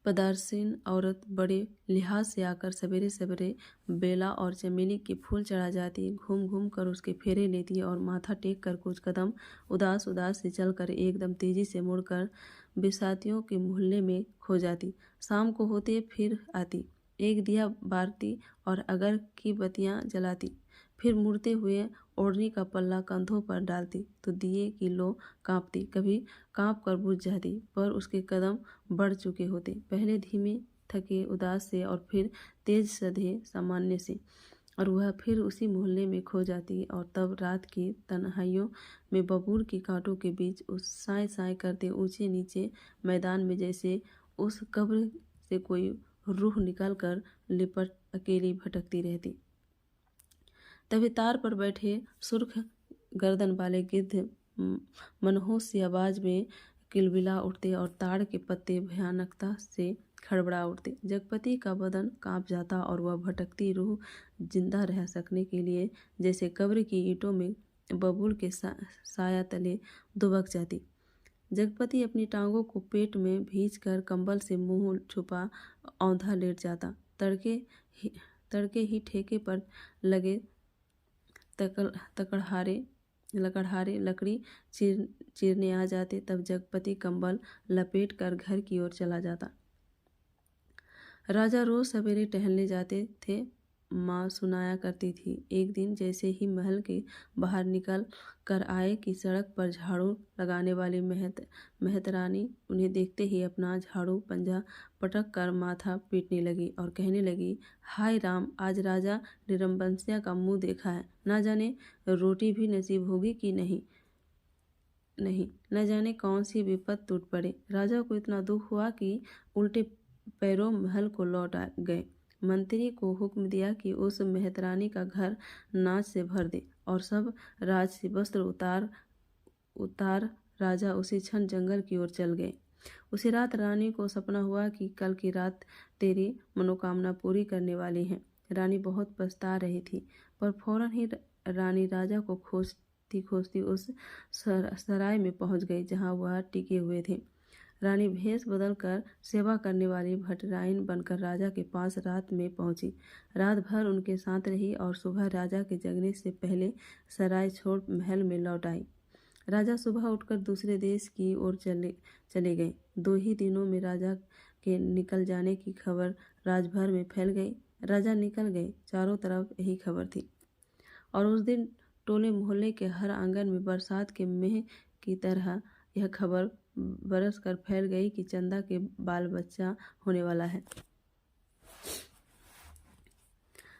पदार्सीन औरत बड़े लिहाज से आकर सवेरे सवेरे बेला और चमेली के फूल चढ़ा जाती, घूम घूम कर उसके फेरे लेती और माथा टेक कर कुछ कदम उदास उदास से चलकर एकदम तेजी से मुड़कर बिसातियों के मोहल्ले में खो जाती। शाम को होते फिर आती, एक दिया बारती और अगर की बत्तियां जलाती, फिर मुड़ते हुए ओढ़नी का पल्ला कंधों पर डालती तो दिए की लो कांपती, कभी कांप कर बुझ जाती, पर उसके कदम बढ़ चुके होते, पहले धीमे थके उदास से और फिर तेज सधे सामान्य से, और वह फिर उसी मोहल्ले में खो जाती। और तब रात की तन्हाइयों में बबूल की कांटों के बीच उस साए साए करते ऊंचे नीचे मैदान में जैसे उस कब्र से कोई रूह निकल कर लिपट अकेली भटकती रहती। तभी तार पर बैठे सुर्ख गर्दन वाले गिद्ध मनहूस सी आवाज में किलबिला उठते और ताड़ के पत्ते भयानकता से खड़बड़ा उठते। जगपति का बदन कांप जाता और वह भटकती रूह जिंदा रह सकने के लिए जैसे कब्र की ईंटों में बबूल के साया तले दुबक जाती। जगपति अपनी टांगों को पेट में भींच कर कंबल से मुंह छुपा औंधा लेट जाता। तड़के ही ठेके पर लगे लकड़हारे लकड़ी चीरने आ जाते। तब जगपति कंबल लपेट कर घर की ओर चला जाता। राजा रोज सवेरे टहलने जाते थे, माँ सुनाया करती थी। एक दिन जैसे ही महल के बाहर निकल कर आए कि सड़क पर झाड़ू लगाने वाली मेहतरानी उन्हें देखते ही अपना झाड़ू पंजा पटक कर माथा पीटने लगी और कहने लगी, हाय राम, आज राजा निरंबंसिया का मुंह देखा है, ना जाने रोटी भी नसीब होगी कि नहीं, न जाने कौन सी विपत टूट पड़े। राजा को इतना दुख हुआ कि उल्टे पैरों महल को लौट गए। मंत्री को हुक्म दिया कि उस मेहतरानी का घर नाच से भर दे और सब राजसी वस्त्र उतार राजा उसी क्षण जंगल की ओर चल गए। उसी रात रानी को सपना हुआ कि कल की रात तेरी मनोकामना पूरी करने वाली है। रानी बहुत पछता रही थी, पर फौरन ही रानी राजा को खोजती खोजती उस सराय में पहुंच गई जहां वह टिके हुए थे। रानी भेष बदलकर सेवा करने वाली भटराइन बनकर राजा के पास रात में पहुंची। रात भर उनके साथ रही और सुबह राजा के जगने से पहले सराय छोड़ महल में लौट आई। राजा सुबह उठकर दूसरे देश की ओर चले गए। 2 ही दिनों में राजा के निकल जाने की खबर राजभर में फैल गई। राजा निकल गए, चारों तरफ यही खबर थी। और उस दिन टोले मोहल्ले के हर आंगन में बरसात के मेह की तरह यह खबर बरस कर फैल गई कि चंदा के बाल बच्चा होने वाला है।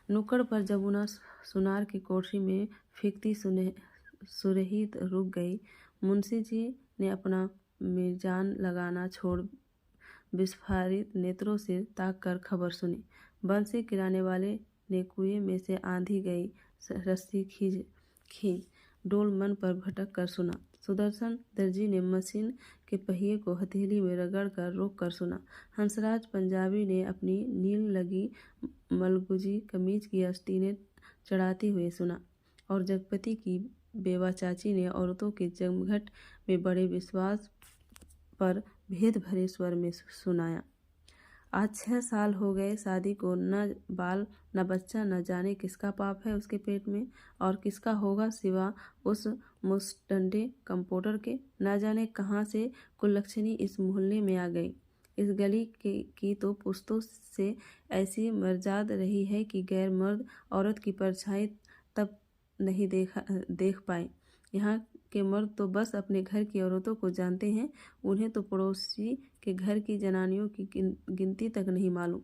नुक्कड़ पर जमुना सुनार की कोठरी में फीकती सुरही रुक गई। मुंशी जी ने अपना मीजान लगाना छोड़ विस्फारित नेत्रों से ताक कर खबर सुनी। बंसी किराने वाले ने कुएं में से आंधी गई रस्सी खींच डोल मन पर भटक कर सुना। सुदर्शन दर्जी ने मशीन के पहिए को हथेली में रगड़ कर रोक कर सुना। हंसराज पंजाबी ने अपनी नील लगी मलगुजी कमीज की आस्तीनें चढ़ाते हुए सुना। और जगपति की बेवा चाची ने औरतों के जमघट में बड़े विश्वास पर भेद भरे स्वर में सुनाया। आज 6 साल हो गए शादी को, न बाल न बच्चा, न जाने किसका पाप है उसके पेट में और किसका होगा सिवा उस मुस्टंडे कंपाउंडर के। न जाने कहाँ से कुलक्षणी इस मोहल्ले में आ गई। इस गली की तो पुश्तों से ऐसी मर्जाद रही है कि गैर मर्द औरत की परछाई तब नहीं देख पाए। यहाँ के मर्द तो बस अपने घर की औरतों को जानते हैं, उन्हें तो पड़ोसी के घर की जनानियों की गिनती तक नहीं मालूम।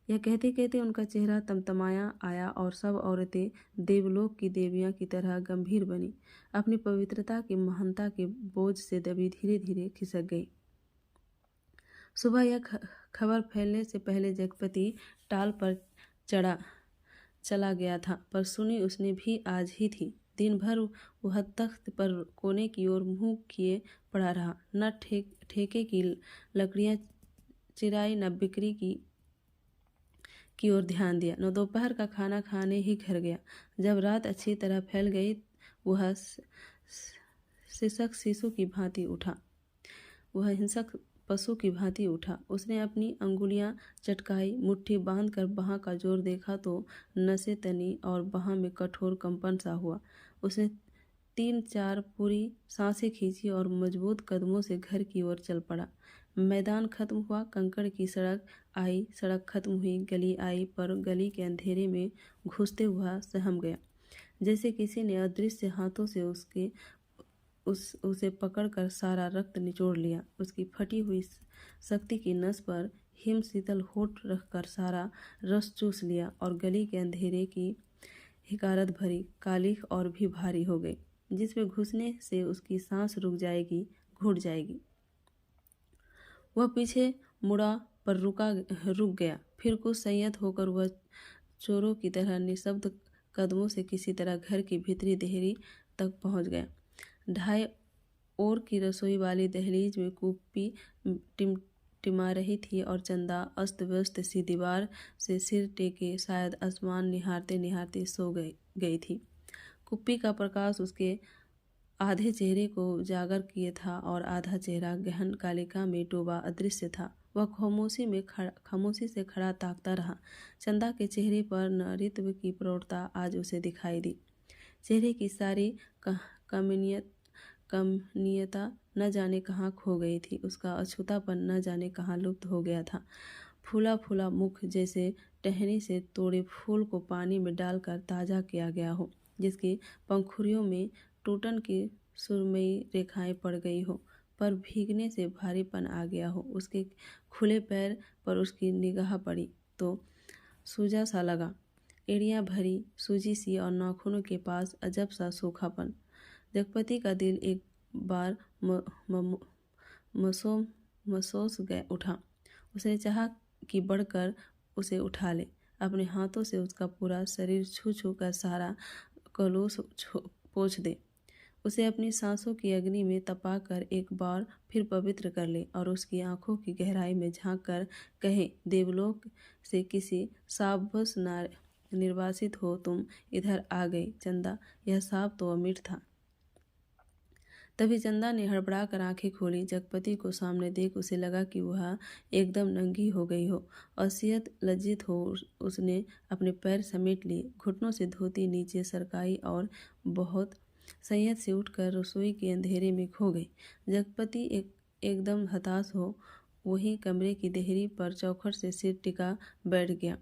यह कहते कहते उनका चेहरा तमतमाया आया और सब औरतें देवलोक की देवियां की तरह गंभीर बनी, अपनी पवित्रता की महानता के बोझ से दबी धीरे धीरे खिसक गई। सुबह यह खबर फैलने से पहले जगपति टाल पर चला गया था, पर सुनी उसने भी आज ही थी। दिन भर वह तख्त पर कोने की ओर मुंह किए पड़ा रहा, न ठेके की लकड़ियां चिराई, न बिक्री की ओर ध्यान दिया, न दोपहर का खाना खाने ही घर गया। जब रात अच्छी तरह फैल गई वह हिंसक पशु की भांति उठा। उसने अपनी अंगुलियां चटकाई, मुट्ठी बांध कर बाह का जोर देखा तो नसें तनी और बाह में कठोर कंपन सा हुआ। उसने 3-4 पूरी सांसें खींची और मजबूत कदमों से घर की ओर चल पड़ा। मैदान खत्म हुआ, कंकड़ की सड़क आई, सड़क खत्म हुई, गली आई, पर गली के अंधेरे में घुसते हुआ सहम गया, जैसे किसी ने अदृश्य हाथों से उसे पकड़कर सारा रक्त निचोड़ लिया। उसकी फटी हुई शक्ति की नस पर हिम शीतल होठ रखकर सारा रस चूस लिया और गली के अंधेरे की हिकारत भरी कालिख और भी भारी हो गई, जिसमें घुसने से उसकी सांस रुक जाएगी। वह पीछे मुड़ा पर रुक गया। फिर कुछ संयत होकर वह चोरों की तरह निशब्द कदमों से किसी तरह घर की भीतरी देहरी तक पहुंच गया। ढाई ओर की रसोई वाली दहलीज में कुप्पी टिमा रही थी और चंदा अस्त व्यस्त सी दीवार से सिर टेके शायद आसमान निहारते निहारते सो गई थी। कुप्पी का प्रकाश उसके आधे चेहरे को उजागर किए था और आधा चेहरा गहन कालिका में डूबा अदृश्य था। वह खामोशी से खड़ा ताकता रहा। चंदा के चेहरे पर नारीत्व की प्रौढ़ता आज उसे दिखाई दी। चेहरे की सारी कमनीयता न जाने कहाँ खो गई थी, उसका अछूतापन न जाने कहाँ लुप्त हो गया था। फूला फूला मुख जैसे टहनी से तोड़े फूल को पानी में डालकर ताज़ा किया गया हो, जिसकी पंखुड़ियों में टूटन की सुरमई रेखाएं पड़ गई हो, पर भीगने से भारीपन आ गया हो। उसके खुले पैर पर उसकी निगाह पड़ी तो सूजा सा लगा, एड़ियाँ भरी सूजी सी और नाखूनों के पास अजब सा सूखापन। जगपति का दिल एक बार मसोस उठा। उसने चाहा कि बढ़कर उसे उठा ले, अपने हाथों से उसका पूरा शरीर छू छू कर सारा कलुष पोंछ दे, उसे अपनी सांसों की अग्नि में तपा कर एक बार फिर पवित्र कर ले और उसकी आंखों की गहराई में झांक कर कहे, देवलोक से किसी शापवश निर्वासित हो तुम इधर आ गई चंदा। यह शाप तो अमिट था। तभी चंदा ने हड़बड़ा कर आंखें खोली। जगपति को सामने देख उसे लगा कि वह एकदम नंगी हो गई हो। असह्य लज्जित हो उसने अपने पैर समेट लिए, घुटनों से धोती नीचे सरकाई और बहुत संयत से उठकर रसोई के अंधेरे में खो गई। जगपति एकदम हताश हो वहीं कमरे की देहरी पर चौखट से सिर टिका बैठ गया।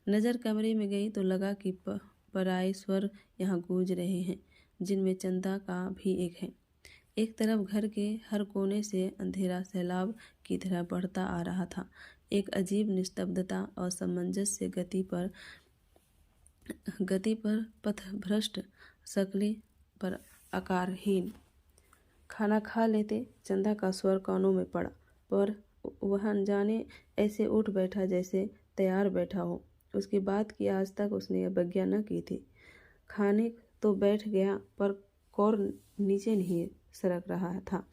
नज़र कमरे में गई तो लगा कि पराए स्वर यहाँ गूंज रहे हैं, जिनमें चंदा का भी एक है। एक तरफ घर के हर कोने से अंधेरा सैलाब की तरह बढ़ता आ रहा था। एक अजीब निस्तब्धता और सामंजस्य गति पर पथभ्रष्ट शक्लें पर आकारहीन। खाना खा लेते चंदा का स्वर कानों में पड़ा, पर वह अनजाने ऐसे उठ बैठा जैसे तैयार बैठा हो। उसकी बात की आज तक उसने अवज्ञा न की थी। खाने तो बैठ गया पर कौर नीचे नहीं सरक रहा था।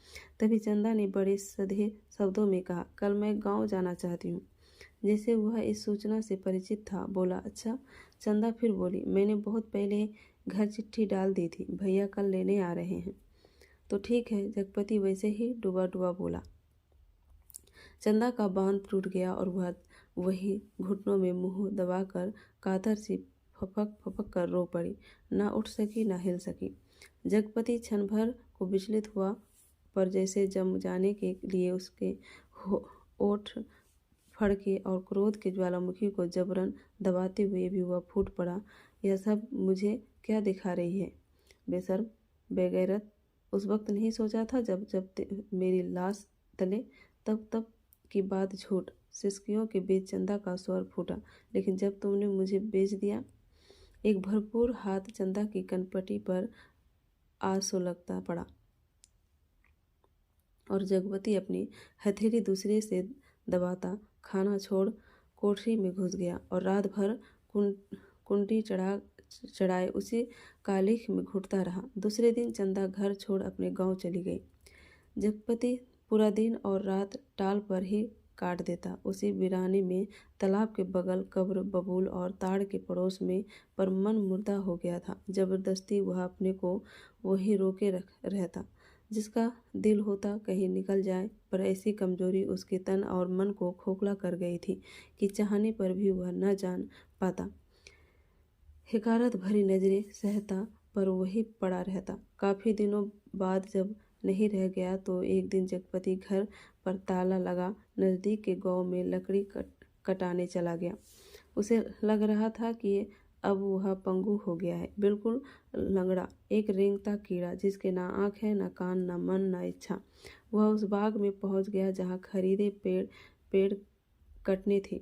तभी चंदा ने बड़े सधे शब्दों में कहा, कल मैं गांव जाना चाहती हूँ। जैसे वह इस सूचना से परिचित था। बोला, अच्छा। चंदा फिर बोली, मैंने बहुत पहले घर चिट्ठी डाल दी थी, भैया कल लेने आ रहे हैं। तो ठीक है, जगपति वैसे ही डूबा डूबा बोला। चंदा का बांध टूट गया और वह वही घुटनों में मुंह दबाकर कातर सी फपक कर रो पड़ी। ना उठ सकी ना हिल सकी। जगपति क्षण भर को विचलित हुआ, पर जैसे जम जाने के लिए उसके ओठ फड़के और क्रोध के ज्वालामुखी को जबरन दबाते हुए भी वह फूट पड़ा, यह सब मुझे क्या दिखा रही है बेशर्म, बेगैरत। उस वक्त नहीं सोचा था जब जब मेरी लाश तले, तब की बात झूठ। सिसकियों के बीच चंदा का स्वर फूटा। लेकिन जब तुमने मुझे बेच दिया। एक भरपूर हाथ चंदा की कनपटी पर आ सुलगता पड़ा और जगपति अपनी हथेली दूसरे से दबाता खाना छोड़ कोठरी में घुस गया और रात भर कुंडी चढ़ाए उसी कालिख में घुटता रहा। दूसरे दिन चंदा घर छोड़ अपने गांव चली गई। जगपति पूरा दिन और रात टाल पर ही काट देता। उसी वीराने में तालाब के बगल कब्र, बबूल और ताड़ के पड़ोस में, पर मन मुर्दा हो गया था। जबरदस्ती वह अपने को वही रोके रहता। जिसका दिल होता कहीं निकल जाए, पर ऐसी कमजोरी उसके तन और मन को खोखला कर गई थी कि चाहने पर भी वह न जान पाता। हिकारत भरी नजरें सहता, पर वही पड़ा रहता। काफी दिनों बाद जब नहीं रह गया तो एक दिन जगपति घर पर ताला लगा नजदीक के गांव में लकड़ी कटाने चला गया। उसे लग रहा था कि अब वह पंगु हो गया है, बिल्कुल लंगड़ा, एक रेंगता कीड़ा जिसके ना आँख है, ना कान, ना मन, ना इच्छा। वह उस बाग में पहुंच गया जहाँ खरीदे पेड़ कटने थे।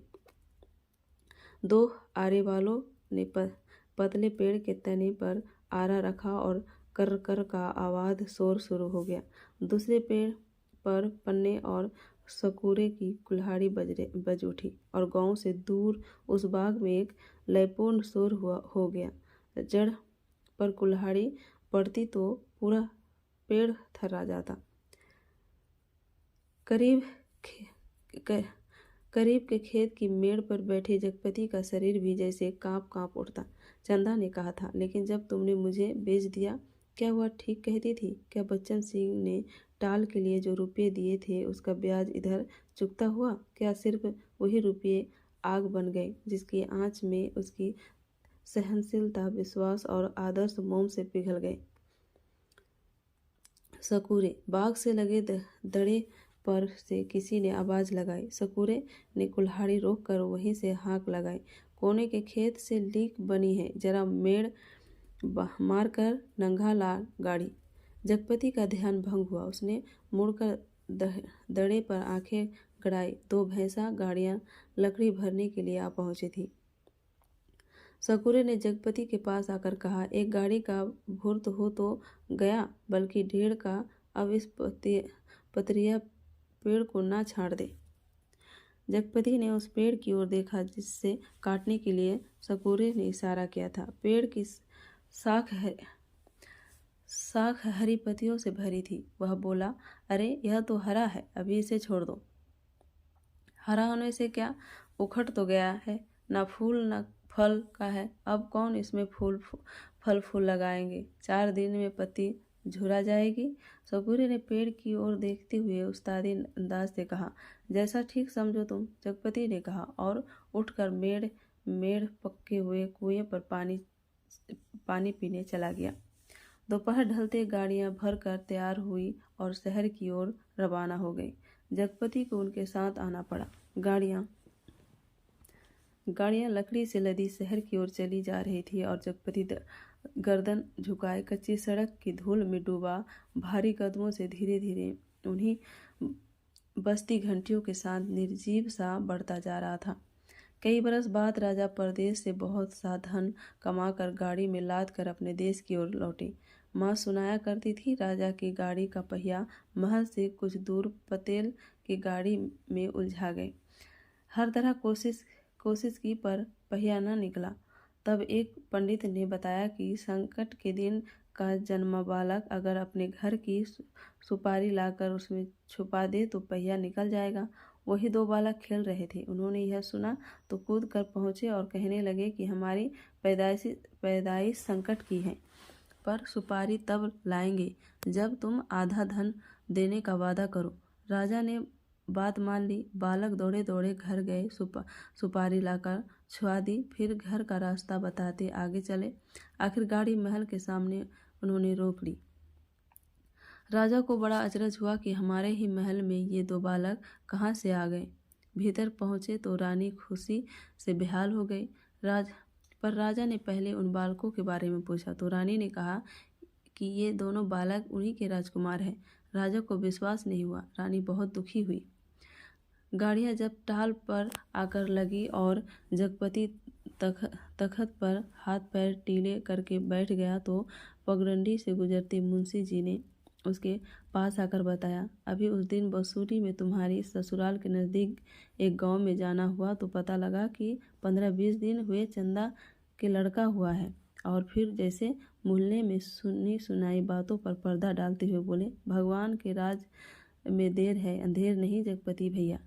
दो आरे वालों ने पतले पेड़ के तने पर आरा रखा और कर कर का आवाज शोर शुरू हो गया। दूसरे पेड़ पर पन्ने और सकुरे की कुल्हाड़ी बज उठी और गांव से दूर उस बाग में एक लयपूर्ण शोर हो गया। जड़ पर कुल्हाड़ी पड़ती तो पूरा पेड़ थर्रा जाता। करीब के खेत की मेड़ पर बैठे जगपति का शरीर भी जैसे कांप उठता। चंदा ने कहा था, लेकिन जब तुमने मुझे बेच दिया, क्या वह ठीक कहती थी? क्या बच्चन सिंह ने टाल के लिए जो रुपये दिए थे उसका ब्याज इधर चुकता हुआ? क्या सिर्फ वही रुपये आग बन गए जिसकी आंच में उसकी सहनशीलता, विश्वास और आदर्श मोम से पिघल गए? सकुरे बाग से लगे दड़े पर से किसी ने आवाज लगाई। सकुरे ने कुल्हाड़ी रोक कर वहीं से हाँक लगाई। कोने के खेत से लीक बनी है, जरा मेड़ मार कर नंगा ला गाड़ी। जगपति का ध्यान भंग हुआ। उसने मुड़कर दड़े पर आंखें गड़ाई। दो भैंसा गाड़ियां लकड़ी भरने के लिए आ पहुंची थी। सकुरे ने जगपति के पास आकर कहा, एक गाड़ी का भुर्त हो तो गया, बल्कि ढेर का। अब इस पतरिया पेड़ को ना छाड़ दे। जगपति ने उस पेड़ की ओर देखा जिससे काटने के लिए सकुरे ने इशारा किया था। पेड़ की साख हरी पत्तियों से भरी थी। वह बोला, अरे यह तो हरा है, अभी इसे छोड़ दो। हरा होने से क्या, उखड़ तो गया है, ना फूल ना फल का है। अब कौन इसमें फल फूल लगाएंगे? 4 दिन में पत्ती झुरा जाएगी। सकुरे ने पेड़ की ओर देखते हुए उस्तादी अंदाज से कहा, जैसा ठीक समझो तुम। जगपति ने कहा और उठकर मेड़ पक्के हुए कुएं पर पानी पीने चला गया। दोपहर ढलते गाड़ियां भर कर तैयार हुई और शहर की ओर रवाना हो गई। जगपति को उनके साथ आना पड़ा। गाड़ियां लकड़ी से लदी शहर की ओर चली जा रही थी और जगपति गर्दन झुकाए कच्ची सड़क की धूल में डूबा भारी कदमों से धीरे धीरे उन्हीं बस्ती घंटियों के साथ निर्जीव सा बढ़ता जा रहा था। कई बरस बाद राजा परदेश से बहुत सा धन कमाकर गाड़ी में लाद कर अपने देश की ओर लौटे। माँ सुनाया करती थी, राजा की गाड़ी का पहिया महल से कुछ दूर पतेल की गाड़ी में उलझा गए। हर तरह कोशिश की, पर पहिया न निकला। तब एक पंडित ने बताया कि संकट के दिन का जन्मा बालक अगर अपने घर की सुपारी लाकर उसमें छुपा दे तो पहिया निकल जाएगा। वही 2 बालक खेल रहे थे। उन्होंने यह सुना तो कूद कर पहुंचे और कहने लगे कि हमारी पैदाइश संकट की है, पर सुपारी तब लाएंगे जब तुम आधा धन देने का वादा करो। राजा ने बात मान ली। बालक दौड़े दौड़े घर गए, सुपारी लाकर छुआ दी, फिर घर का रास्ता बताते आगे चले। आखिर गाड़ी महल के सामने उन्होंने रोक ली। राजा को बड़ा अचरज हुआ कि हमारे ही महल में ये 2 बालक कहाँ से आ गए। भीतर पहुंचे तो रानी खुशी से बेहाल हो गई। पर राजा ने पहले उन बालकों के बारे में पूछा तो रानी ने कहा कि ये दोनों बालक उन्हीं के राजकुमार हैं। राजा को विश्वास नहीं हुआ। रानी बहुत दुखी हुई। गाड़ियां जब टाल पर आकर लगी और जगपति तखत पर हाथ पैर टीले करके बैठ गया तो पगडंडी से गुजरते मुंशी जी ने उसके पास आकर बताया, अभी उस दिन बसूरी में तुम्हारी ससुराल के नज़दीक एक गांव में जाना हुआ तो पता लगा कि 15-20 दिन हुए चंदा के लड़का हुआ है। और फिर जैसे मोहल्ले में सुनी सुनाई बातों पर पर्दा डालते हुए बोले, भगवान के राज में देर है अंधेर नहीं जगपति भैया।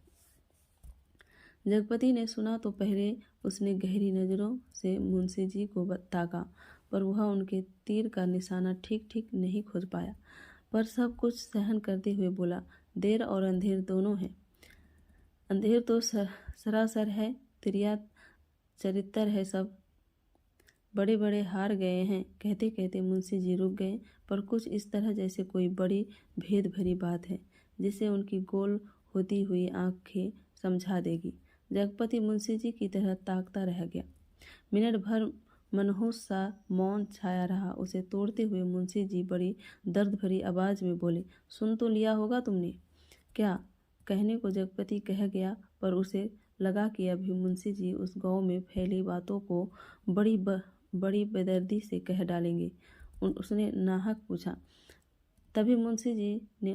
जगपति ने सुना तो पहले उसने गहरी नज़रों से मुंशी जी को ताका, पर वह उनके तीर का निशाना ठीक ठीक नहीं खोज पाया, पर सब कुछ सहन करते हुए बोला, देर और अंधेर दोनों है। अंधेर तो सरासर है, तिरिया चरित्र है, सब बड़े बड़े हार गए हैं। कहते कहते मुंशी जी रुक गए, पर कुछ इस तरह जैसे कोई बड़ी भेद भरी बात है जिसे उनकी गोल होती हुई आंखें समझा देगी। जगपति मुंशी जी की तरह ताकता रह गया। मिनट भर मनहूस सा मौन छाया रहा। उसे तोड़ते हुए मुंशी जी बड़ी दर्द भरी आवाज़ में बोले, सुन तो लिया होगा तुमने? क्या? कहने को जगपति कह गया, पर उसे लगा कि अभी मुंशी जी उस गांव में फैली बातों को बड़ी बेदर्दी से कह डालेंगे। उसने नाहक पूछा। तभी मुंशी जी ने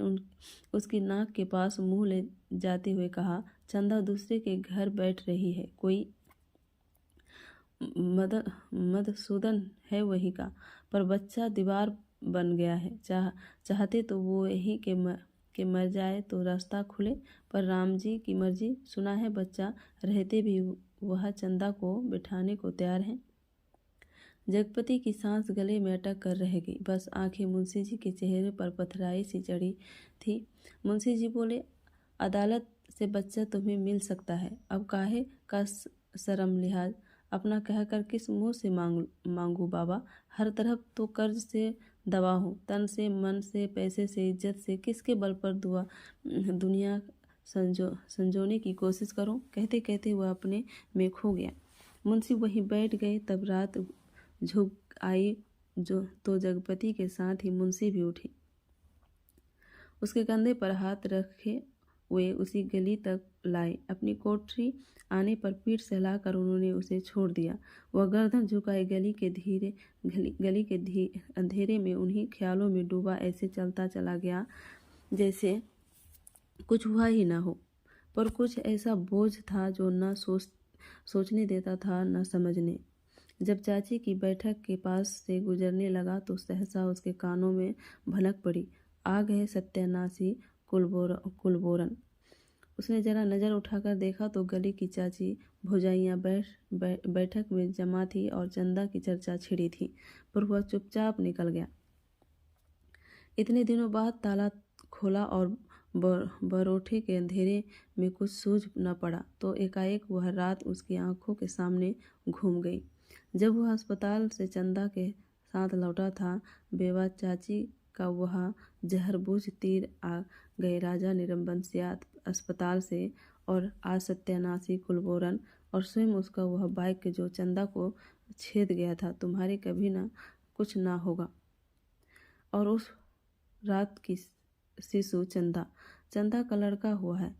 उसकी नाक के पास मुंह ले जाते हुए कहा, चंदा दूसरे के घर बैठ रही है, कोई मधुसूदन है वही का, पर बच्चा दीवार बन गया है। चाहते तो वो यही के मर जाए तो रास्ता खुले, पर राम जी की मर्जी। सुना है बच्चा रहते भी वह चंदा को बिठाने को तैयार है। जगपति की सांस गले में अटक कर रह गई। बस आंखें मुंशी जी के चेहरे पर पथराई सी चढ़ी थी। मुंशी जी बोले, अदालत से बच्चा तुम्हें मिल सकता है, अब काहे का शर्म लिहाज अपना कहकर किस मुंह से मांगू बाबा? हर तरफ तो कर्ज से दबा हूँ, तन से, मन से, पैसे से, इज्जत से, किसके बल पर दुनिया संजोने की कोशिश करूँ? कहते कहते वह अपने में खो गया। मुंशी वहीं बैठ गए। तब रात झुक आई तो जगपति के साथ ही मुंशी भी उठे। उसके कंधे पर हाथ रखे वे उसी गली तक लाए। अपनी कोठरी आने पर पीठ सहलाकर उन्होंने उसे छोड़ दिया। वह गर्दन झुकाए गली के अंधेरे में उन्हीं ख्यालों में डूबा ऐसे चलता चला गया जैसे कुछ हुआ ही ना हो। पर कुछ ऐसा बोझ था जो न सोचने देता था न समझने। जब चाची की बैठक के पास से गुजरने लगा तो सहसा उसके कानों में भनक पड़ी, आ गए सत्यानाशी कुलबोरन। उसने जरा नज़र उठाकर देखा तो गली की चाची भौजाइयाँ बैठक में जमा थी और चंदा की चर्चा छिड़ी थी, पर वह चुपचाप निकल गया। इतने दिनों बाद ताला खोला और बरोठे के अंधेरे में कुछ सूझ न पड़ा तो एकाएक वह रात उसकी आंखों के सामने घूम गई। जब वह अस्पताल से चंदा के साथ लौटा था, बेवा चाची का वह जहरबूझ तीर आ गए। राजा निरंबनसिया अस्पताल से और आज सत्यानाशी कुलबोरन और स्वयं उसका वह बाइक जो चंदा को छेद गया था। तुम्हारे कभी ना कुछ ना होगा। और उस रात की शिशु चंदा का लड़का हुआ है।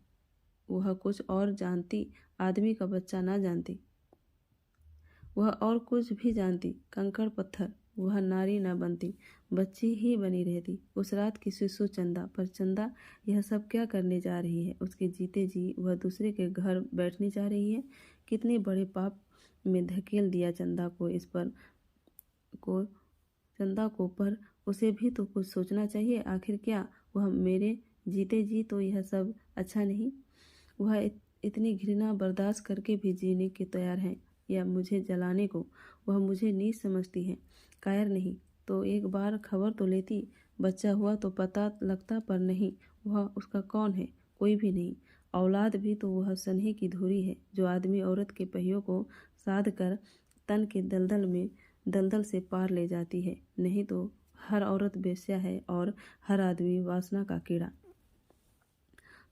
वह कुछ और जानती, आदमी का बच्चा ना जानती। वह और कुछ भी जानती, कंकड़ पत्थर, वह नारी न बनती, बच्ची ही बनी रहती। उस रात की शिशु चंदा। पर चंदा यह सब क्या करने जा रही है? उसके जीते जी वह दूसरे के घर बैठने जा रही है। कितने बड़े पाप में धकेल दिया चंदा को, पर उसे भी तो कुछ सोचना चाहिए। आखिर क्या वह मेरे जीते जी तो यह सब अच्छा नहीं? वह इतनी घृणा बर्दाश्त करके भी जीने के तैयार है, या मुझे जलाने को? वह मुझे नीच समझती है, कायर नहीं तो एक बार खबर तो लेती। बच्चा हुआ तो पता लगता, पर नहीं। वह उसका कौन है? कोई भी नहीं। औलाद भी तो वह सन्हे की धुरी है जो आदमी औरत के पहियों को साध कर तन के दलदल से पार ले जाती है। नहीं तो हर औरत बेश्या है और हर आदमी वासना का कीड़ा।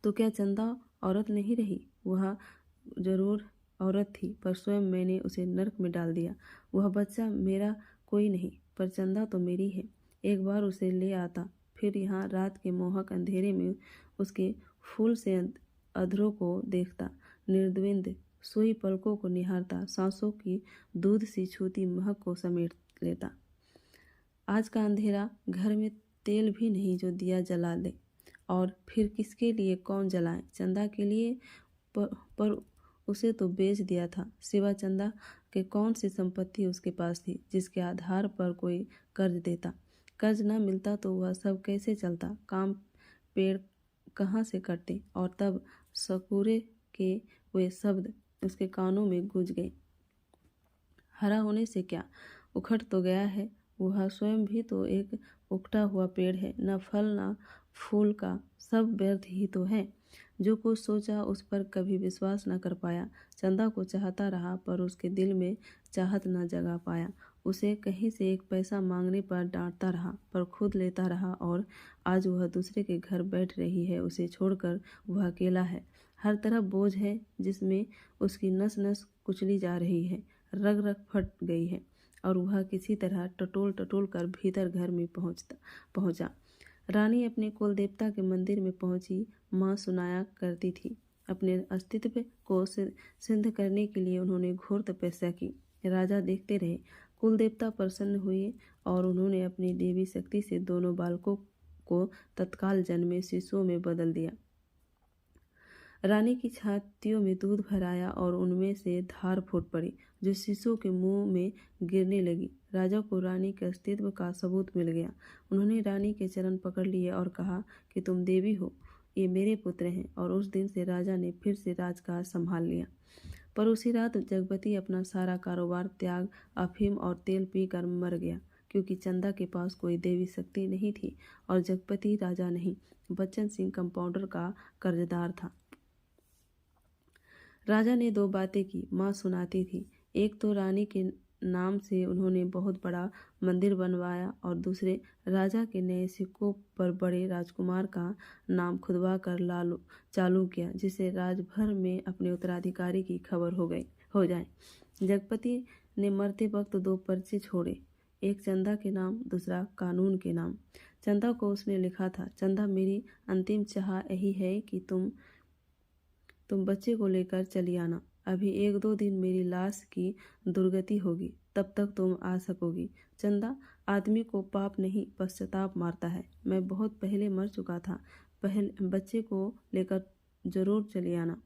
तो क्या चंदा औरत नहीं रही? वह जरूर औरत थी, पर स्वयं मैंने उसे नरक में डाल दिया। वह बच्चा मेरा कोई नहीं, पर चंदा तो मेरी है। एक बार उसे ले आता, फिर यहाँ रात के मोहक अंधेरे में उसके फूल से अधरों को देखता, निर्द्वंद सोई पलकों को निहारता, सांसों की दूध सी छूती महक को समेट लेता। आज का अंधेरा, घर में तेल भी नहीं जो दिया जला ले, और फिर किसके लिए कौन जलाए? चंदा के लिए, पर उसे तो बेच दिया था। सिवा चंदा के कौन सी संपत्ति उसके पास थी जिसके आधार पर कोई कर्ज देता? कर्ज न मिलता तो वह सब कैसे चलता? काम पेड़ कहाँ से कटते? और तब सकूरे के वे शब्द उसके कानों में गूंज गए, हरा होने से क्या, उखड़ तो गया है। वह स्वयं भी तो एक उखड़ा हुआ पेड़ है, न फल न फूल का, सब व्यर्थ ही तो है। जो कुछ सोचा उस पर कभी विश्वास न कर पाया। चंदा को चाहता रहा, पर उसके दिल में चाहत न जगा पाया। उसे कहीं से एक पैसा मांगने पर डांटता रहा, पर खुद लेता रहा। और आज वह दूसरे के घर बैठ रही है, उसे छोड़कर वह अकेला है। हर तरफ बोझ है जिसमें उसकी नस नस कुचली जा रही है, रग रग फट गई है, और वह किसी तरह टटोल टटोल कर भीतर घर में पहुंचा। रानी अपने कुल देवता के मंदिर में पहुंची। माँ सुनाया करती थी, अपने अस्तित्व को सिद्ध करने के लिए उन्होंने घोर तपस्या की। राजा देखते रहे। कुल देवता प्रसन्न हुए और उन्होंने अपनी देवी शक्ति से दोनों बालकों को तत्काल जन्मे शिशुओं में बदल दिया। रानी की छातियों में दूध भराया और उनमें से धार फूट पड़ी, जो शिशु के मुंह में गिरने लगी। राजा को रानी के अस्तित्व का सबूत मिल गया। उन्होंने रानी के चरण पकड़ लिए और कहा कि तुम देवी हो, ये मेरे पुत्र हैं। और उस दिन से राजा ने फिर से राजकाज संभाल लिया। पर उसी रात जगपति अपना सारा कारोबार त्याग अफीम और तेल पीकर मर गया, क्योंकि चंदा के पास कोई देवी शक्ति नहीं थी और जगपति राजा नहीं, बच्चन सिंह कंपाउंडर का कर्जदार था। राजा ने दो बातें की, माँ सुनाती थी। एक तो रानी के नाम से उन्होंने बहुत बड़ा मंदिर बनवाया, और दूसरे राजा के नए सिक्कों पर बड़े राजकुमार का नाम खुदवा कर चालू किया, जिससे राजभर में अपने उत्तराधिकारी की खबर हो जाए। जगपति ने मरते वक्त दो पर्चे छोड़े, एक चंदा के नाम, दूसरा कानून के नाम। चंदा को उसने लिखा था, चंदा मेरी अंतिम चाह यही है कि तुम बच्चे को लेकर चली आना। अभी 1-2 दिन मेरी लाश की दुर्गति होगी, तब तक तुम आ सकोगी। चंदा, आदमी को पाप नहीं पश्चाताप मारता है। मैं बहुत पहले मर चुका था, बच्चे को लेकर जरूर चली आना।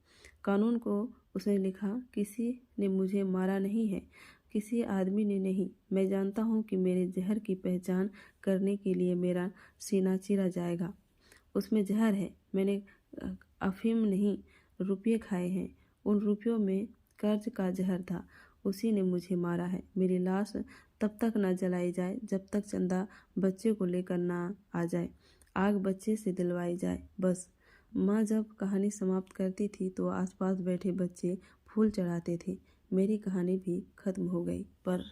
कानून को उसने लिखा, किसी ने मुझे मारा नहीं है, किसी आदमी ने नहीं। मैं जानता हूँ कि मेरे जहर की पहचान करने के लिए मेरा सीना चीरा जाएगा। उसमें जहर है। मैंने अफीम नहीं, रुपये खाए हैं। उन रुपयों में कर्ज का जहर था, उसी ने मुझे मारा है। मेरी लाश तब तक न जलाई जाए जब तक चंदा बच्चे को लेकर ना आ जाए, आग बच्चे से दिलवाई जाए, बस। माँ जब कहानी समाप्त करती थी तो आसपास बैठे बच्चे फूल चढ़ाते थे। मेरी कहानी भी खत्म हो गई, पर